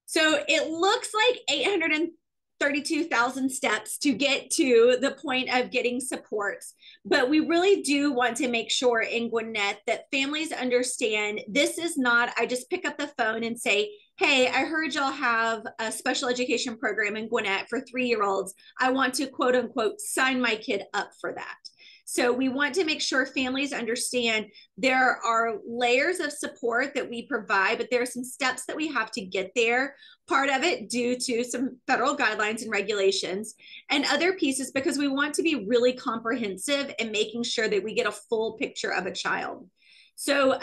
So it looks like 832,000 steps to get to the point of getting supports. But we really do want to make sure in Gwinnett that families understand this is not, I just pick up the phone and say, hey, I heard y'all have a special education program in Gwinnett for 3 year olds. I want to quote unquote sign my kid up for that. So we want to make sure families understand there are layers of support that we provide, but there are some steps that we have to get there. Part of it due to some federal guidelines and regulations, and other pieces because we want to be really comprehensive in making sure that we get a full picture of a child. So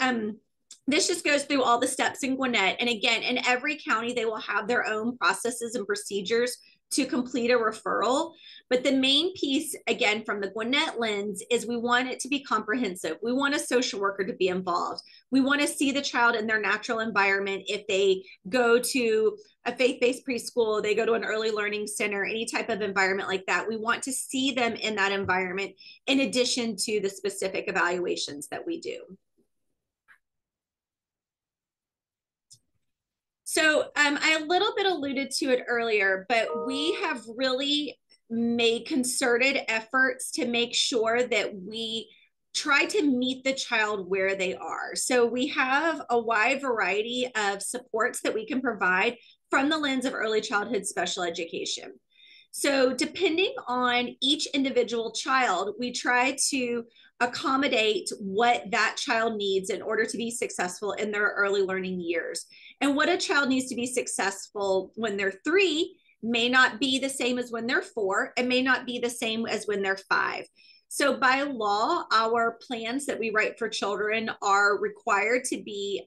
this just goes through all the steps in Gwinnett. And again, in every county, they will have their own processes and procedures to complete a referral. But the main piece, again, from the Gwinnett lens, is we want it to be comprehensive. We want a social worker to be involved. We want to see the child in their natural environment. If they go to a faith-based preschool, they go to an early learning center, any type of environment like that, we want to see them in that environment in addition to the specific evaluations that we do. So I a little bit alluded to it earlier, but we have really made concerted efforts to make sure that we try to meet the child where they are. So we have a wide variety of supports that we can provide from the lens of early childhood special education. So depending on each individual child, we try to accommodate what that child needs in order to be successful in their early learning years. And what a child needs to be successful when they're 3 may not be the same as when they're 4, and may not be the same as when they're 5. So by law, our plans that we write for children are required to be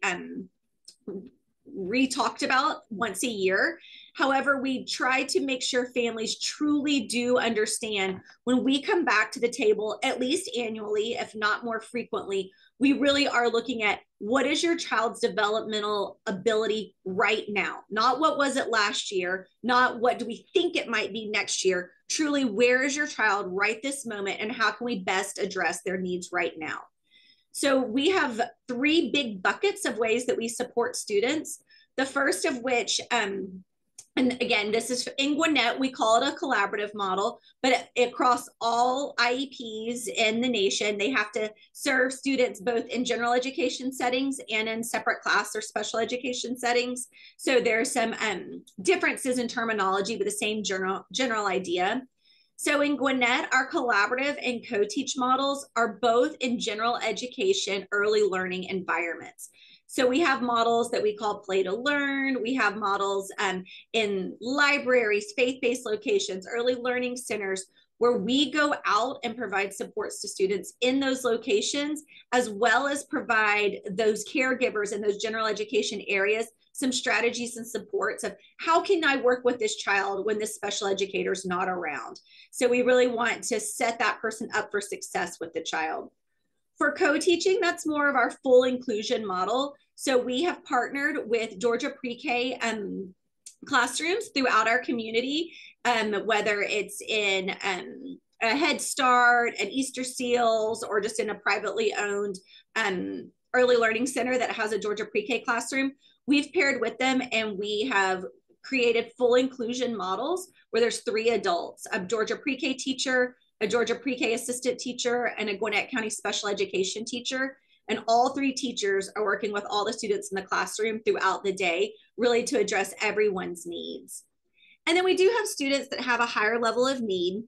re-talked about once a year. However, we try to make sure families truly do understand when we come back to the table, at least annually, if not more frequently, we really are looking at what is your child's developmental ability right now? Not what was it last year, not what do we think it might be next year. Truly, where is your child right this moment, and how can we best address their needs right now? So we have 3 big buckets of ways that we support students. The first of which, and again, this is in Gwinnett, we call it a collaborative model, but across all IEPs in the nation, they have to serve students both in general education settings and in separate class or special education settings. So there are some differences in terminology, but the same general idea. So in Gwinnett, our collaborative and co-teach models are both in general education, early learning environments. So we have models that we call play to learn. We have models in libraries, faith-based locations, early learning centers, where we go out and provide supports to students in those locations, as well as provide those caregivers in those general education areas some strategies and supports of how can I work with this child when this special educator is not around. So we really want to set that person up for success with the child. For co-teaching, that's more of our full inclusion model. So we have partnered with Georgia Pre-K classrooms throughout our community, whether it's in a Head Start, an Easter Seals, or just in a privately owned early learning center that has a Georgia Pre-K classroom. We've paired with them and we have created full inclusion models where there's 3 adults, a Georgia Pre-K teacher, a Georgia Pre-K assistant teacher, and a Gwinnett County special education teacher. And all 3 teachers are working with all the students in the classroom throughout the day, really to address everyone's needs. And then we do have students that have a higher level of need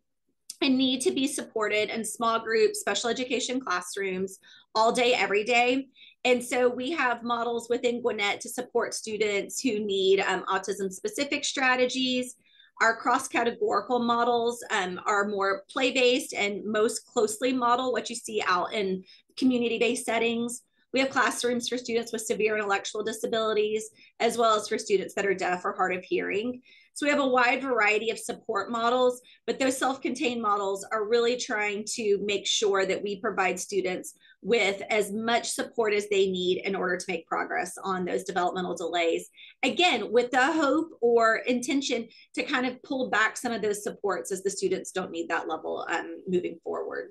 and need to be supported in small groups, special education classrooms, all day, every day. And so we have models within Gwinnett to support students who need autism-specific strategies. Our cross-categorical models are more play-based and most closely model what you see out in community-based settings. We have classrooms for students with severe intellectual disabilities, as well as for students that are deaf or hard of hearing. So we have a wide variety of support models, but those self-contained models are really trying to make sure that we provide students with as much support as they need in order to make progress on those developmental delays. Again, with the hope or intention to kind of pull back some of those supports as the students don't need that level moving forward.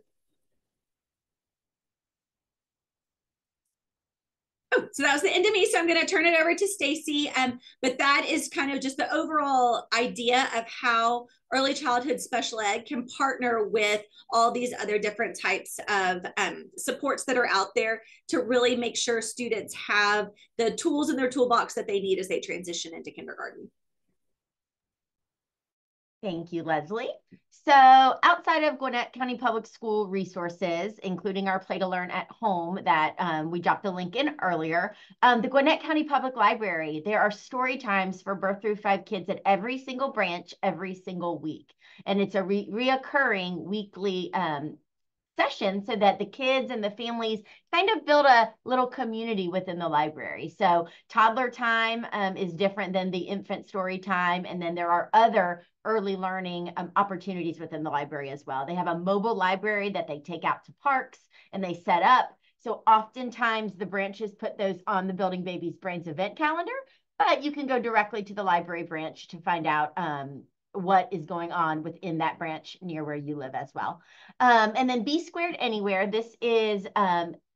Oh, so that was the end of me. So I'm going to turn it over to Stacy. But that is kind of just the overall idea of how early childhood special ed can partner with all these other different types of supports that are out there to really make sure students have the tools in their toolbox that they need as they transition into kindergarten. Thank you, Leslie. So outside of Gwinnett County Public School resources, including our Play to Learn at Home that we dropped the link in earlier, the Gwinnett County Public Library, there are story times for birth through 5 kids at every single branch every single week. And it's a reoccurring weekly session so that the kids and the families kind of build a little community within the library. So toddler time is different than the infant story time. And then there are other early learning opportunities within the library as well. They have a mobile library that they take out to parks and they set up. So oftentimes the branches put those on the Building Babies Brains event calendar, but you can go directly to the library branch to find out what is going on within that branch near where you live as well. And then B Squared Anywhere. This is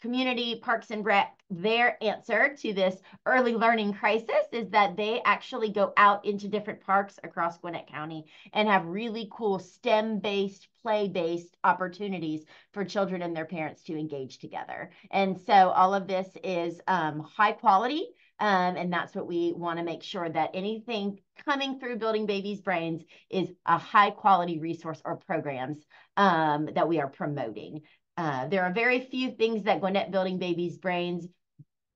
Community Parks and Rec. Their answer to this early learning crisis is that they actually go out into different parks across Gwinnett County and have really cool STEM-based, play-based opportunities for children and their parents to engage together. And so all of this is high quality. And that's what we want to make sure that anything coming through Building Babies Brains is a high quality resource or programs that we are promoting. There are very few things that Gwinnett Building Babies Brains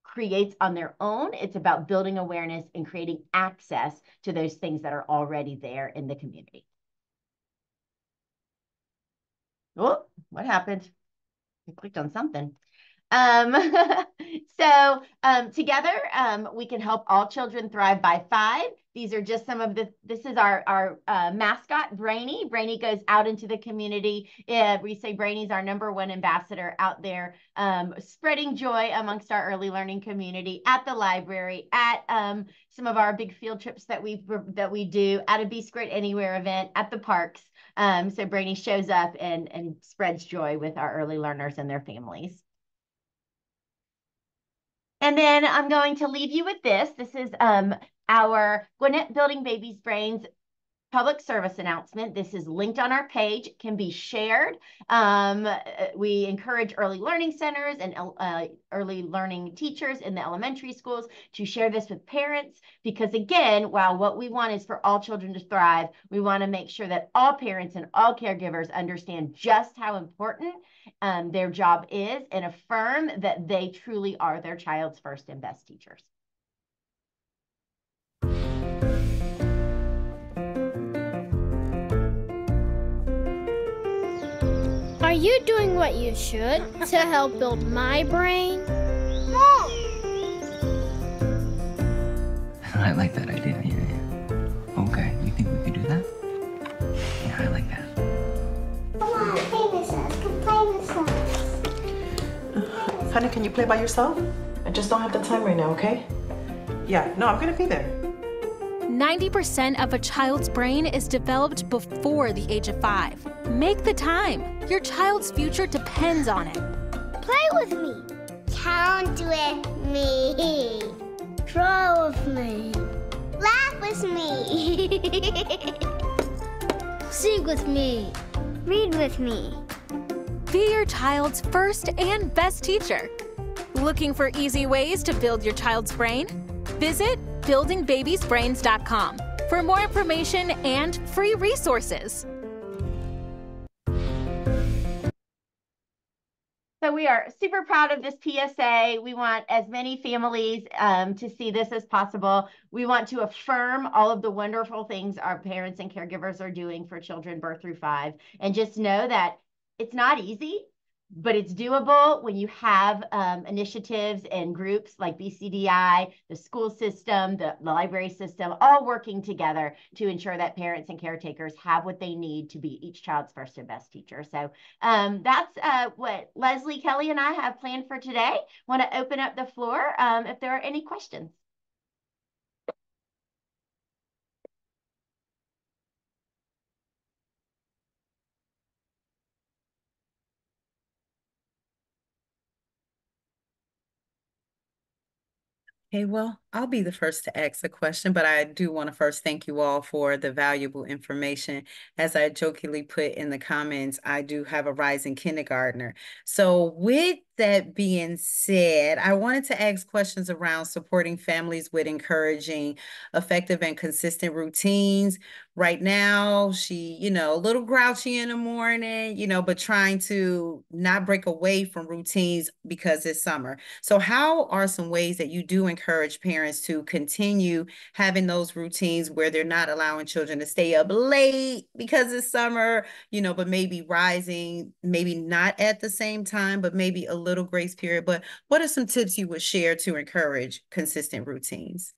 creates on their own. It's about building awareness and creating access to those things that are already there in the community. Oh, what happened? I clicked on something. Together, we can help all children thrive by 5. These are just some of this is our mascot, Brainy. Brainy goes out into the community. We say Brainy's our #1 ambassador out there, spreading joy amongst our early learning community at the library, at some of our big field trips that we do, at a Be Squared Anywhere event, at the parks. So Brainy shows up and spreads joy with our early learners and their families. And then I'm going to leave you with this. This is our Gwinnett Building Babies Brains public service announcement. This is linked on our page. It can be shared. We encourage early learning centers and early learning teachers in the elementary schools to share this with parents because, again, while what we want is for all children to thrive, we want to make sure that all parents and all caregivers understand just how important their job is and affirm that they truly are their child's first and best teachers. Are you doing what you should to help build my brain? Mom! I like that idea, yeah. Okay, you think we could do that? Yeah, I like that. Come on, play with us. Come play with us. Honey, can you play by yourself? I just don't have the time right now, okay? Yeah, no, I'm gonna be there. 90% of a child's brain is developed before the age of 5. Make the time. Your child's future depends on it. Play with me. Count with me. Draw with me. Laugh with me. Sing with me. Read with me. Be your child's first and best teacher. Looking for easy ways to build your child's brain? Visit buildingbabiesbrains.com for more information and free resources. So we are super proud of this PSA. We want as many families to see this as possible. We want to affirm all of the wonderful things our parents and caregivers are doing for children birth through 5. And just know that it's not easy, but it's doable when you have initiatives and groups like BCDI, the school system, the library system, all working together to ensure that parents and caretakers have what they need to be each child's first and best teacher. So that's what Leslie, Kelly, and I have planned for today. Want to open up the floor if there are any questions. Okay, well, I'll be the first to ask a question, but I do want to first thank you all for the valuable information. As I jokingly put in the comments, I do have a rising kindergartner. So with that being said, I wanted to ask questions around supporting families with encouraging effective and consistent routines. Right now, she, a little grouchy in the morning, but trying to not break away from routines because it's summer. So how are some ways that you do encourage parents to continue having those routines where they're not allowing children to stay up late because it's summer, but maybe rising, maybe not at the same time, but maybe a little grace period. But what are some tips you would share to encourage consistent routines?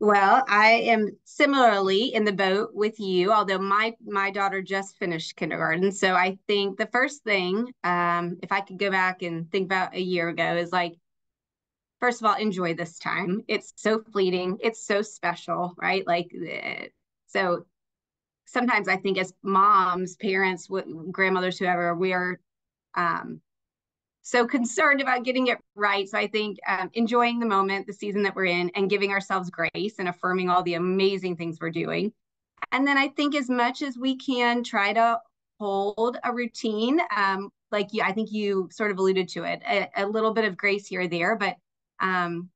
Well, I am similarly in the boat with you, although my daughter just finished kindergarten. So I think the first thing, if I could go back and think about a year ago, is like, first of all, enjoy this time. It's so fleeting. It's so special, right? So sometimes I think as moms, parents, grandmothers, whoever, we are so concerned about getting it right. So I think enjoying the moment, the season that we're in, and giving ourselves grace and affirming all the amazing things we're doing. And then I think as much as we can try to hold a routine, I think you sort of alluded to it, a little bit of grace here or there, but and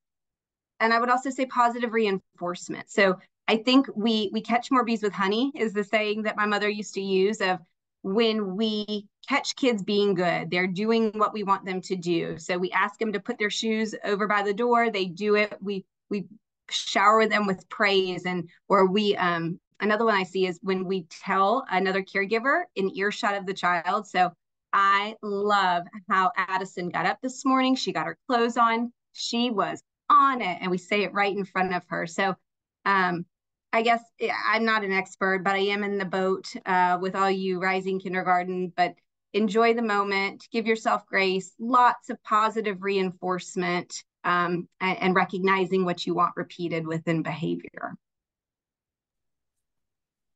I would also say positive reinforcement. So I think we catch more bees with honey is the saying that my mother used to use of when we catch kids being good, they're doing what we want them to do. So we ask them to put their shoes over by the door. They do it. We shower them with praise, or we another one I see is when we tell another caregiver in earshot of the child. So I love how Addison got up this morning. She got her clothes on. She was on it, and we say it right in front of her. So I guess I'm not an expert, but I am in the boat with all you rising kindergarten, but enjoy the moment, give yourself grace, lots of positive reinforcement, and recognizing what you want repeated within behavior.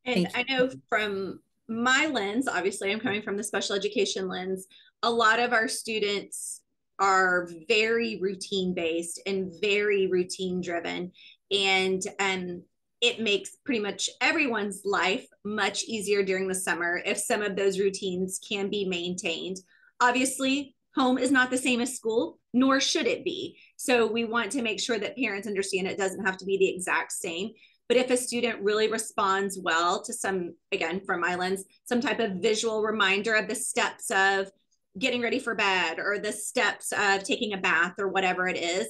And I know from my lens, obviously I'm coming from the special education lens, a lot of our students are very routine based and very routine driven. And it makes pretty much everyone's life much easier during the summer if some of those routines can be maintained. Obviously, home is not the same as school, nor should it be. So we want to make sure that parents understand it doesn't have to be the exact same. But if a student really responds well to some, again, from my lens, some type of visual reminder of the steps of getting ready for bed or the steps of taking a bath or whatever it is,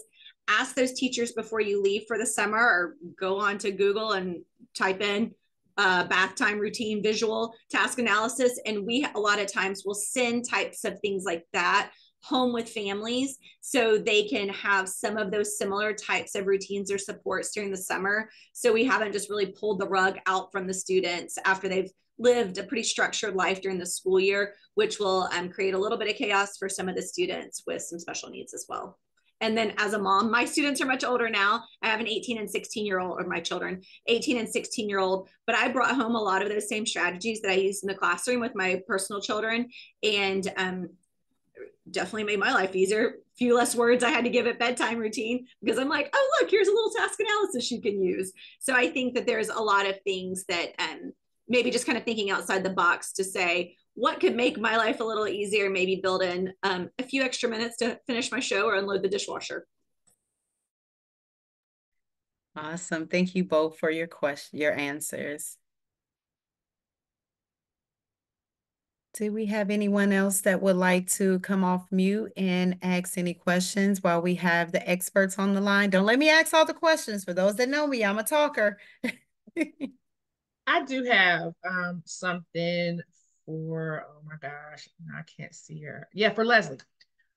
ask those teachers before you leave for the summer, or go on to Google and type in bath time routine visual task analysis. And we a lot of times will send types of things like that home with families so they can have some of those similar types of routines or supports during the summer. So we haven't just really pulled the rug out from the students after they've lived a pretty structured life during the school year, which will create a little bit of chaos for some of the students with some special needs as well. And then as a mom, my students are much older now. I have an 18 and 16-year-old, or my children, 18 and 16-year-old, but I brought home a lot of those same strategies that I used in the classroom with my personal children, and definitely made my life easier. Few less words I had to give at bedtime routine, because I'm like, oh, look, here's a little task analysis you can use. So I think that there's a lot of things that maybe just kind of thinking outside the box to say, what could make my life a little easier? Maybe build in a few extra minutes to finish my show or unload the dishwasher. Awesome. Thank you both for your answers. Do we have anyone else that would like to come off mute and ask any questions while we have the experts on the line? Don't let me ask all the questions. For those that know me, I'm a talker. I do have something for, oh my gosh, I can't see her. Yeah, for Leslie.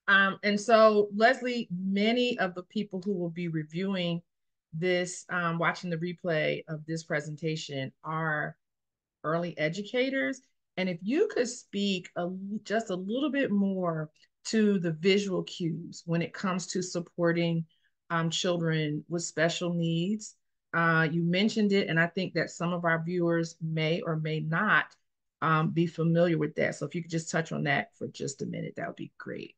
And so Leslie, many of the people who will be reviewing this, watching the replay of this presentation are early educators. And if you could speak just a little bit more to the visual cues when it comes to supporting children with special needs. You mentioned it, and I think that some of our viewers may or may not be familiar with that. So if you could just touch on that for just a minute, that would be great.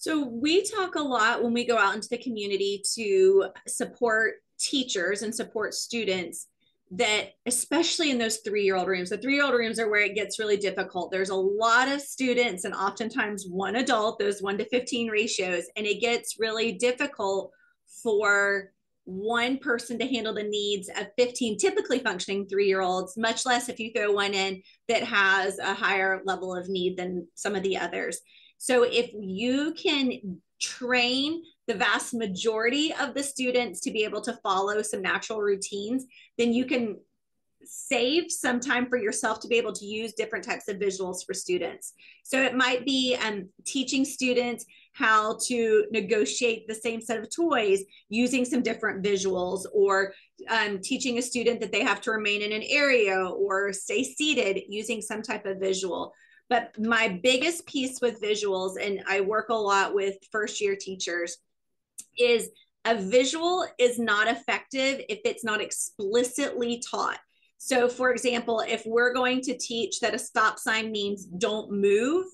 So we talk a lot when we go out into the community to support teachers and support students that, especially in those 3-year-old rooms, the 3-year-old rooms are where it gets really difficult. There's a lot of students and oftentimes one adult, those 1-to-15 ratios, and it gets really difficult for one person to handle the needs of 15 typically functioning 3-year-olds, much less if you throw one in that has a higher level of need than some of the others. So if you can train the vast majority of the students to be able to follow some natural routines, then you can save some time for yourself to be able to use different types of visuals for students. So it might be teaching students how to negotiate the same set of toys using some different visuals, or teaching a student that they have to remain in an area or stay seated using some type of visual. But my biggest piece with visuals, and I work a lot with first-year teachers, is a visual is not effective if it's not explicitly taught. So for example, if we're going to teach that a stop sign means don't move,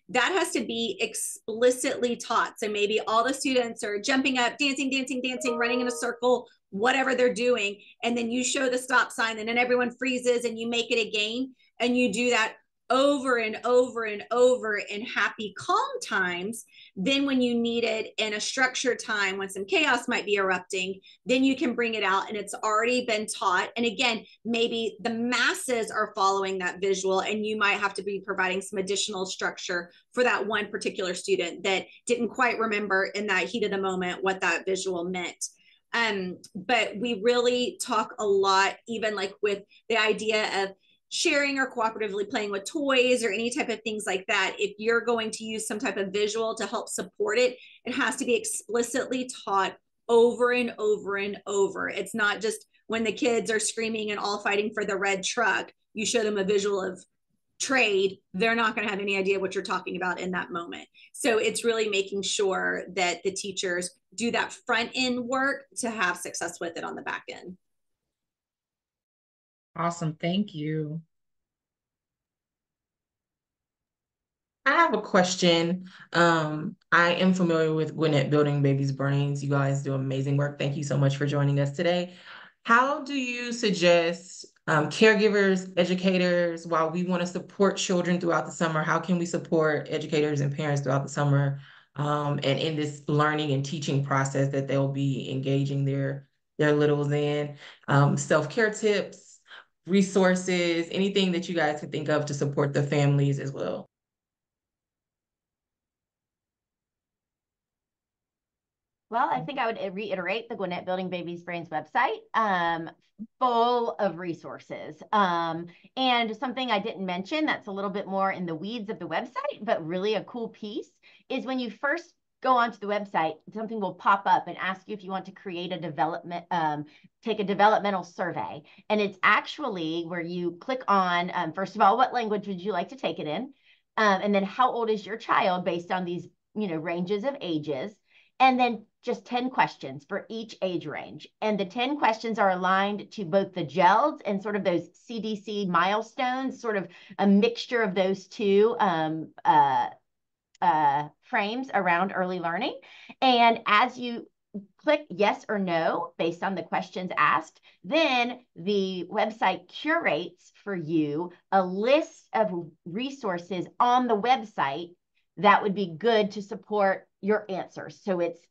that has to be explicitly taught. So maybe all the students are jumping up, dancing, dancing, dancing, running in a circle, whatever they're doing. And then you show the stop sign and then everyone freezes and you make it a game. And you do that over and over and over in happy, calm times. Then when you need it in a structured time, when some chaos might be erupting, then you can bring it out and it's already been taught. And again, maybe the masses are following that visual and you might have to be providing some additional structure for that one particular student that didn't quite remember in that heat of the moment what that visual meant. But we really talk a lot, even like with the idea of sharing or cooperatively playing with toys or any type of things like that. If you're going to use some type of visual to help support it, it has to be explicitly taught over and over and over. It's not just when the kids are screaming and all fighting for the red truck, you show them a visual of trade, they're not going to have any idea what you're talking about in that moment. So it's really making sure that the teachers do that front end work to have success with it on the back end. Awesome. Thank you. I have a question. I am familiar with Gwinnett Building Babies' Brains. You guys do amazing work. Thank you so much for joining us today. How do you suggest caregivers, educators, while we want to support children throughout the summer, how can we support educators and parents throughout the summer and in this learning and teaching process that they'll be engaging their littles in? Self-care tips, resources, anything that you guys can think of to support the families as well. Well, I think I would reiterate the Gwinnett Building Babies Brains website, full of resources. And something I didn't mention that's a little bit more in the weeds of the website, but really a cool piece, is when you first go onto the website, something will pop up and ask you if you want to create a development, take a developmental survey. And it's actually where you click on, first of all, what language would you like to take it in? And then how old is your child based on these, ranges of ages? And then just 10 questions for each age range. And the 10 questions are aligned to both the GELDs and sort of those CDC milestones, sort of a mixture of those two frames around early learning. And as you click yes or no based on the questions asked, then the website curates for you a list of resources on the website that would be good to support your answers. So it's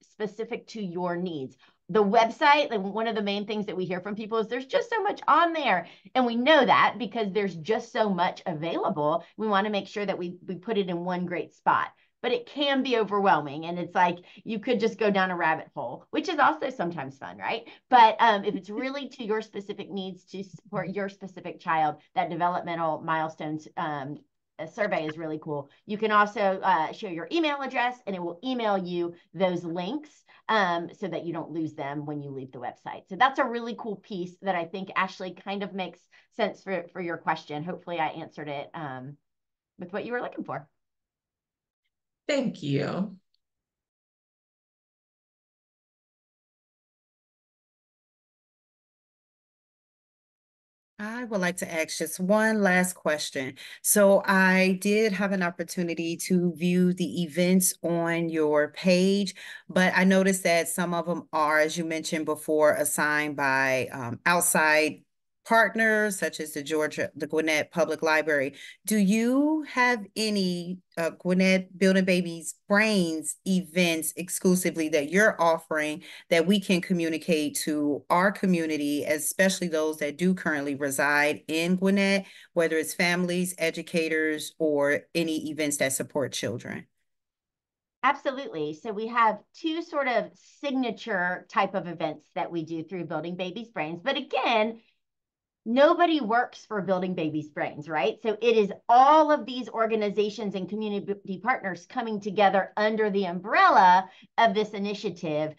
specific to your needs. The website, like one of the main things that we hear from people is there's just so much on there. And we know that because there's just so much available. We want to make sure that we put it in one great spot. But it can be overwhelming. And it's like you could just go down a rabbit hole, which is also sometimes fun, right? But if it's really to your specific needs to support your specific child, that developmental milestones a survey is really cool. You can also share your email address and it will email you those links so that you don't lose them when you leave the website. So that's a really cool piece that I think Ashley kind of makes sense for your question. Hopefully I answered it with what you were looking for. Thank you. I would like to ask just one last question. So I did have an opportunity to view the events on your page, but I noticed that some of them are, as you mentioned before, assigned by outside partners, such as the Gwinnett Public Library. Do you have any Gwinnett Building Babies Brains events exclusively that you're offering that we can communicate to our community, especially those that do currently reside in Gwinnett, whether it's families, educators, or any events that support children? Absolutely. So we have two sort of signature type of events that we do through Building Babies Brains. But again, nobody works for Building Babies Brains, right? So it is all of these organizations and community partners coming together under the umbrella of this initiative,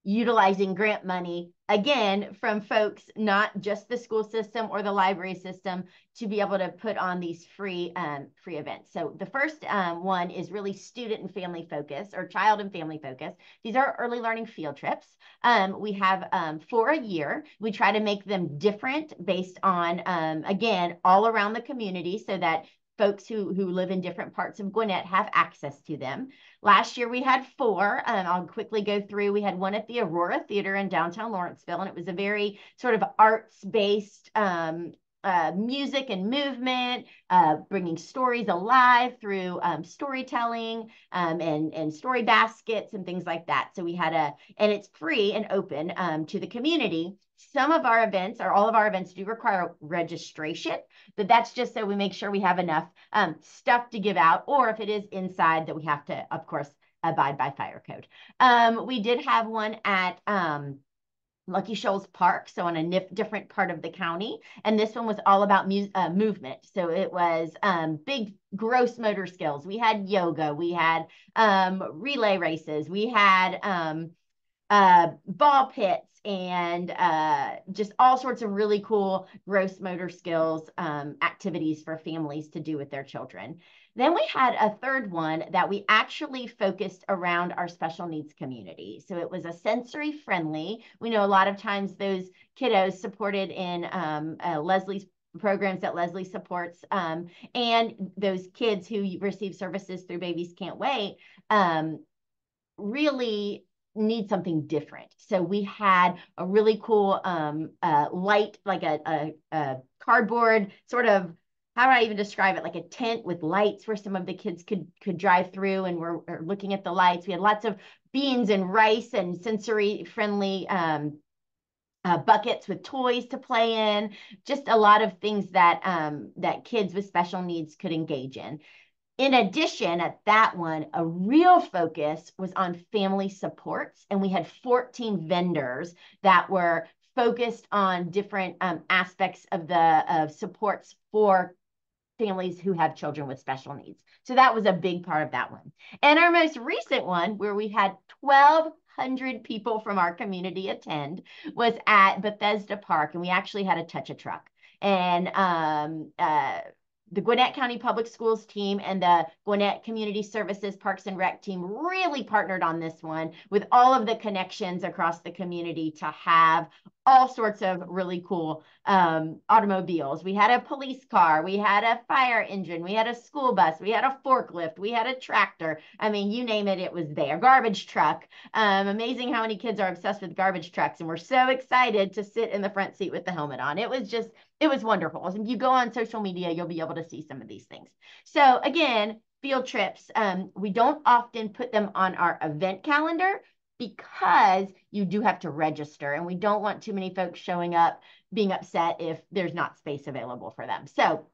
utilizing grant money, again, from folks, not just the school system or the library system, to be able to put on these free events. So the first one is really student and family focus, or child and family focus. These are early learning field trips. We have 4 a year. We try to make them different based on, again, all around the community, so that folks who live in different parts of Gwinnett have access to them. Last year we had 4. I'll quickly go through. We had one at the Aurora Theater in downtown Lawrenceville, and it was a very sort of arts-based music and movement, bringing stories alive through storytelling and story baskets and things like that. So we had and it's free and open to the community. Some of our events, or all of our events, do require registration, but that's just so we make sure we have enough stuff to give out, or if it is inside, that we have to, of course, abide by fire code. We did have one at Lucky Shoals Park, so on a different part of the county. And this one was all about movement. So it was big gross motor skills. We had yoga, we had relay races, we had ball pits, and just all sorts of really cool gross motor skills activities for families to do with their children. Then we had a third one that we actually focused around our special needs community. So it was a sensory friendly. We know a lot of times those kiddos supported in Leslie's programs that Leslie supports, and those kids who receive services through Babies Can't Wait, really need something different. So we had a really cool light, like a cardboard sort of, how do I even describe it? Like a tent with lights where some of the kids could drive through, and we're looking at the lights. We had lots of beans and rice and sensory friendly buckets with toys to play in, just a lot of things that that kids with special needs could engage in. In addition, at that one, a real focus was on family supports, and we had 14 vendors that were focused on different aspects of the supports for families who have children with special needs. So that was a big part of that one. And our most recent one, where we had 1,200 people from our community attend, was at Bethesda Park, and we actually had a touch-a-truck. And the Gwinnett County Public Schools team and the Gwinnett Community Services Parks and Rec team really partnered on this one, with all of the connections across the community to have all sorts of really cool automobiles. We had a police car, we had a fire engine, we had a school bus, we had a forklift, we had a tractor. I mean, you name it, it was there. Garbage truck. Amazing how many kids are obsessed with garbage trucks, and we're so excited to sit in the front seat with the helmet on. It was wonderful. If you go on social media, you'll be able to see some of these things. So again, field trips, we don't often put them on our event calendar, because you do have to register, and we don't want too many folks showing up being upset if there's not space available for them. So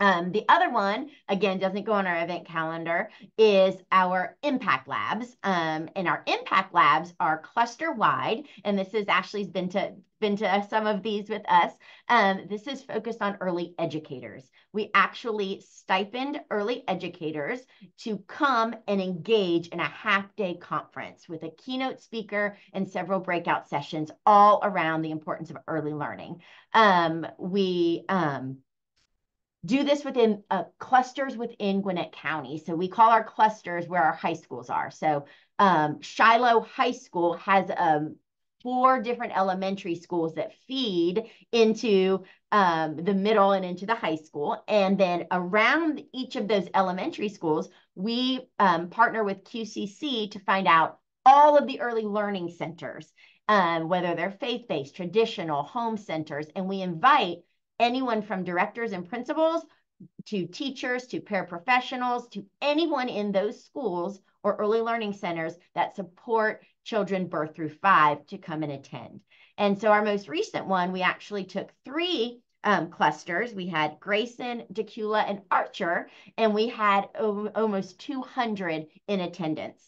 the other one, again, doesn't go on our event calendar, is our impact labs. And our impact labs are cluster wide. And this is Ashley's been to some of these with us. This is focused on early educators. We actually stipend early educators to come and engage in a half-day conference with a keynote speaker and several breakout sessions all around the importance of early learning. We do this within clusters within Gwinnett County. So we call our clusters where our high schools are. So Shiloh High School has 4 different elementary schools that feed into the middle and into the high school. And then around each of those elementary schools, we partner with QCC to find out all of the early learning centers, whether they're faith-based, traditional, home centers, and we invite anyone from directors and principals to teachers, to paraprofessionals, to anyone in those schools or early learning centers that support children birth through 5 to come and attend. And so our most recent one, we actually took 3 clusters. We had Grayson, Decula, and Archer, and we had almost 200 in attendance.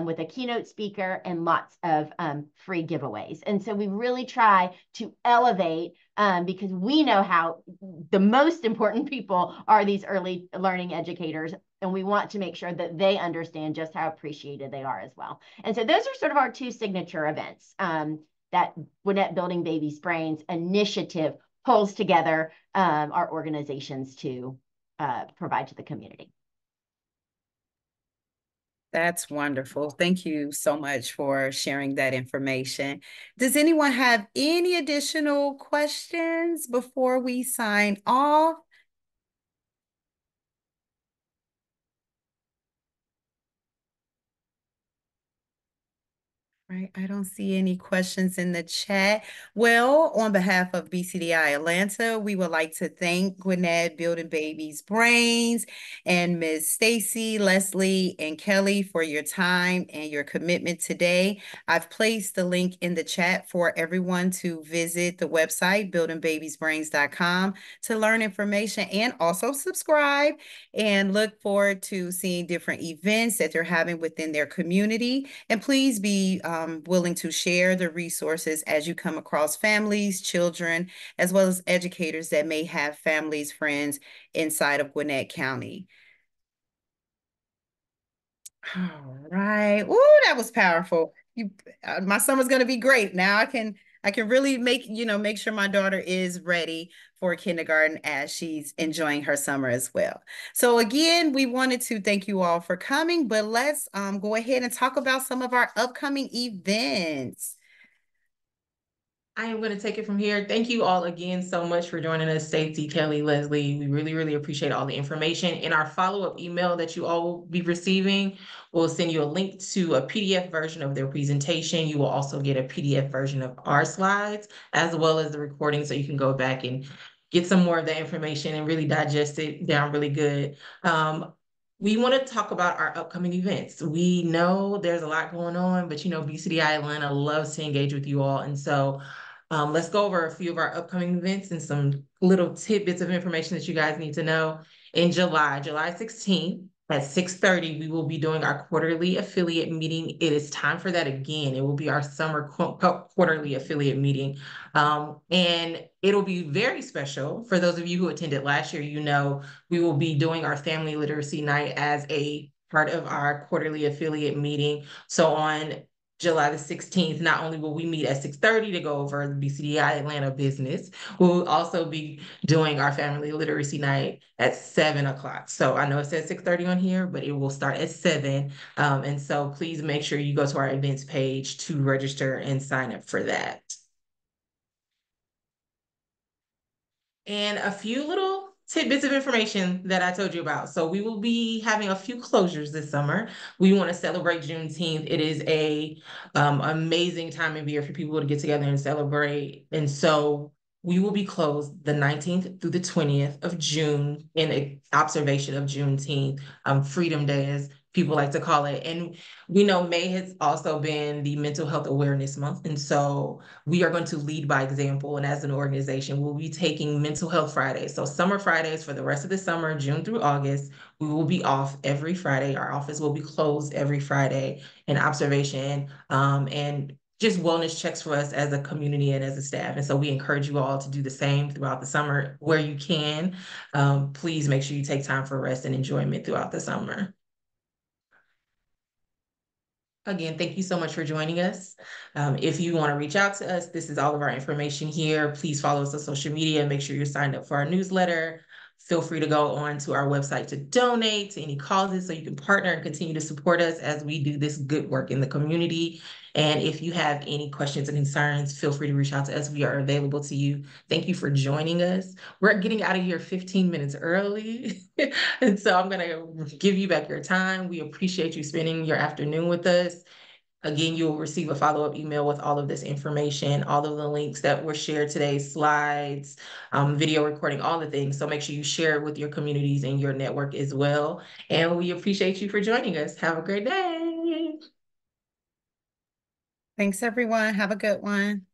With a keynote speaker and lots of free giveaways. And so we really try to elevate because we know how the most important people are these early learning educators. And we want to make sure that they understand just how appreciated they are as well. And so those are sort of our 2 signature events that Gwinnett Building Babies' Brains initiative pulls together our organizations to provide to the community. That's wonderful. Thank you so much for sharing that information. Does anyone have any additional questions before we sign off? Right, I don't see any questions in the chat. Well, on behalf of BCDI Atlanta, we would like to thank Gwinnett Building Babies Brains and Ms. Stacy, Leslie, and Kelly for your time and your commitment today. I've placed the link in the chat for everyone to visit the website, buildingbabiesbrains.com, to learn information and also subscribe, and look forward to seeing different events that they're having within their community. And please be willing to share the resources as you come across families, children, as well as educators that may have families, friends inside of Gwinnett County. All right. Ooh, that was powerful. My summer's going to be great. Now I can really make sure my daughter is ready for kindergarten as she's enjoying her summer as well. So again, we wanted to thank you all for coming, but let's go ahead and talk about some of our upcoming events. I am going to take it from here. Thank you all again so much for joining us, Stacey, Kelly, Leslie. We really, really appreciate all the information. In our follow-up email that you all will be receiving, we'll send you a link to a PDF version of their presentation. You will also get a PDF version of our slides, as well as the recording, so you can go back and get some more of that information and really digest it down really good. We want to talk about our upcoming events. We know there's a lot going on, but BCDI Atlanta loves to engage with you all. And so let's go over a few of our upcoming events and some little tidbits of information that you guys need to know. In July 16th at 6:30, we will be doing our quarterly affiliate meeting. It is time for that again. It will be our summer quarterly affiliate meeting. And it'll be very special. For those of you who attended last year, we will be doing our family literacy night as a part of our quarterly affiliate meeting. So on July the 16th, not only will we meet at 6:30 to go over the BCDI Atlanta business, we'll also be doing our family literacy night at 7 o'clock. So I know it says 6:30 on here, but it will start at 7. And so please make sure you go to our events page to register and sign up for that. And a few little tidbits of information that I told you about. So we will be having a few closures this summer. We want to celebrate Juneteenth. It is a amazing time of year for people to get together and celebrate. And so we will be closed the 19th through the 20th of June in observation of Juneteenth, Freedom Day, as people like to call it. And we know May has also been the Mental Health Awareness Month. And so we are going to lead by example. And as an organization, we'll be taking Mental Health Fridays. So summer Fridays for the rest of the summer, June through August, we will be off every Friday. Our office will be closed every Friday in observation and just wellness checks for us as a community and as a staff. And so we encourage you all to do the same throughout the summer where you can. Please make sure you take time for rest and enjoyment throughout the summer. Again, thank you so much for joining us. If you want to reach out to us, this is all of our information here. Please follow us on social media. Make sure you're signed up for our newsletter. Feel free to go on to our website to donate to any causes so you can partner and continue to support us as we do this good work in the community. And if you have any questions and concerns, feel free to reach out to us. We are available to you. Thank you for joining us. We're getting out of here 15 minutes early. And so I'm going to give you back your time. We appreciate you spending your afternoon with us. Again, you will receive a follow-up email with all of this information, all of the links that were shared today, slides, video recording, all the things. So make sure you share it with your communities and your network as well. And we appreciate you for joining us. Have a great day. Thanks, everyone. Have a good one.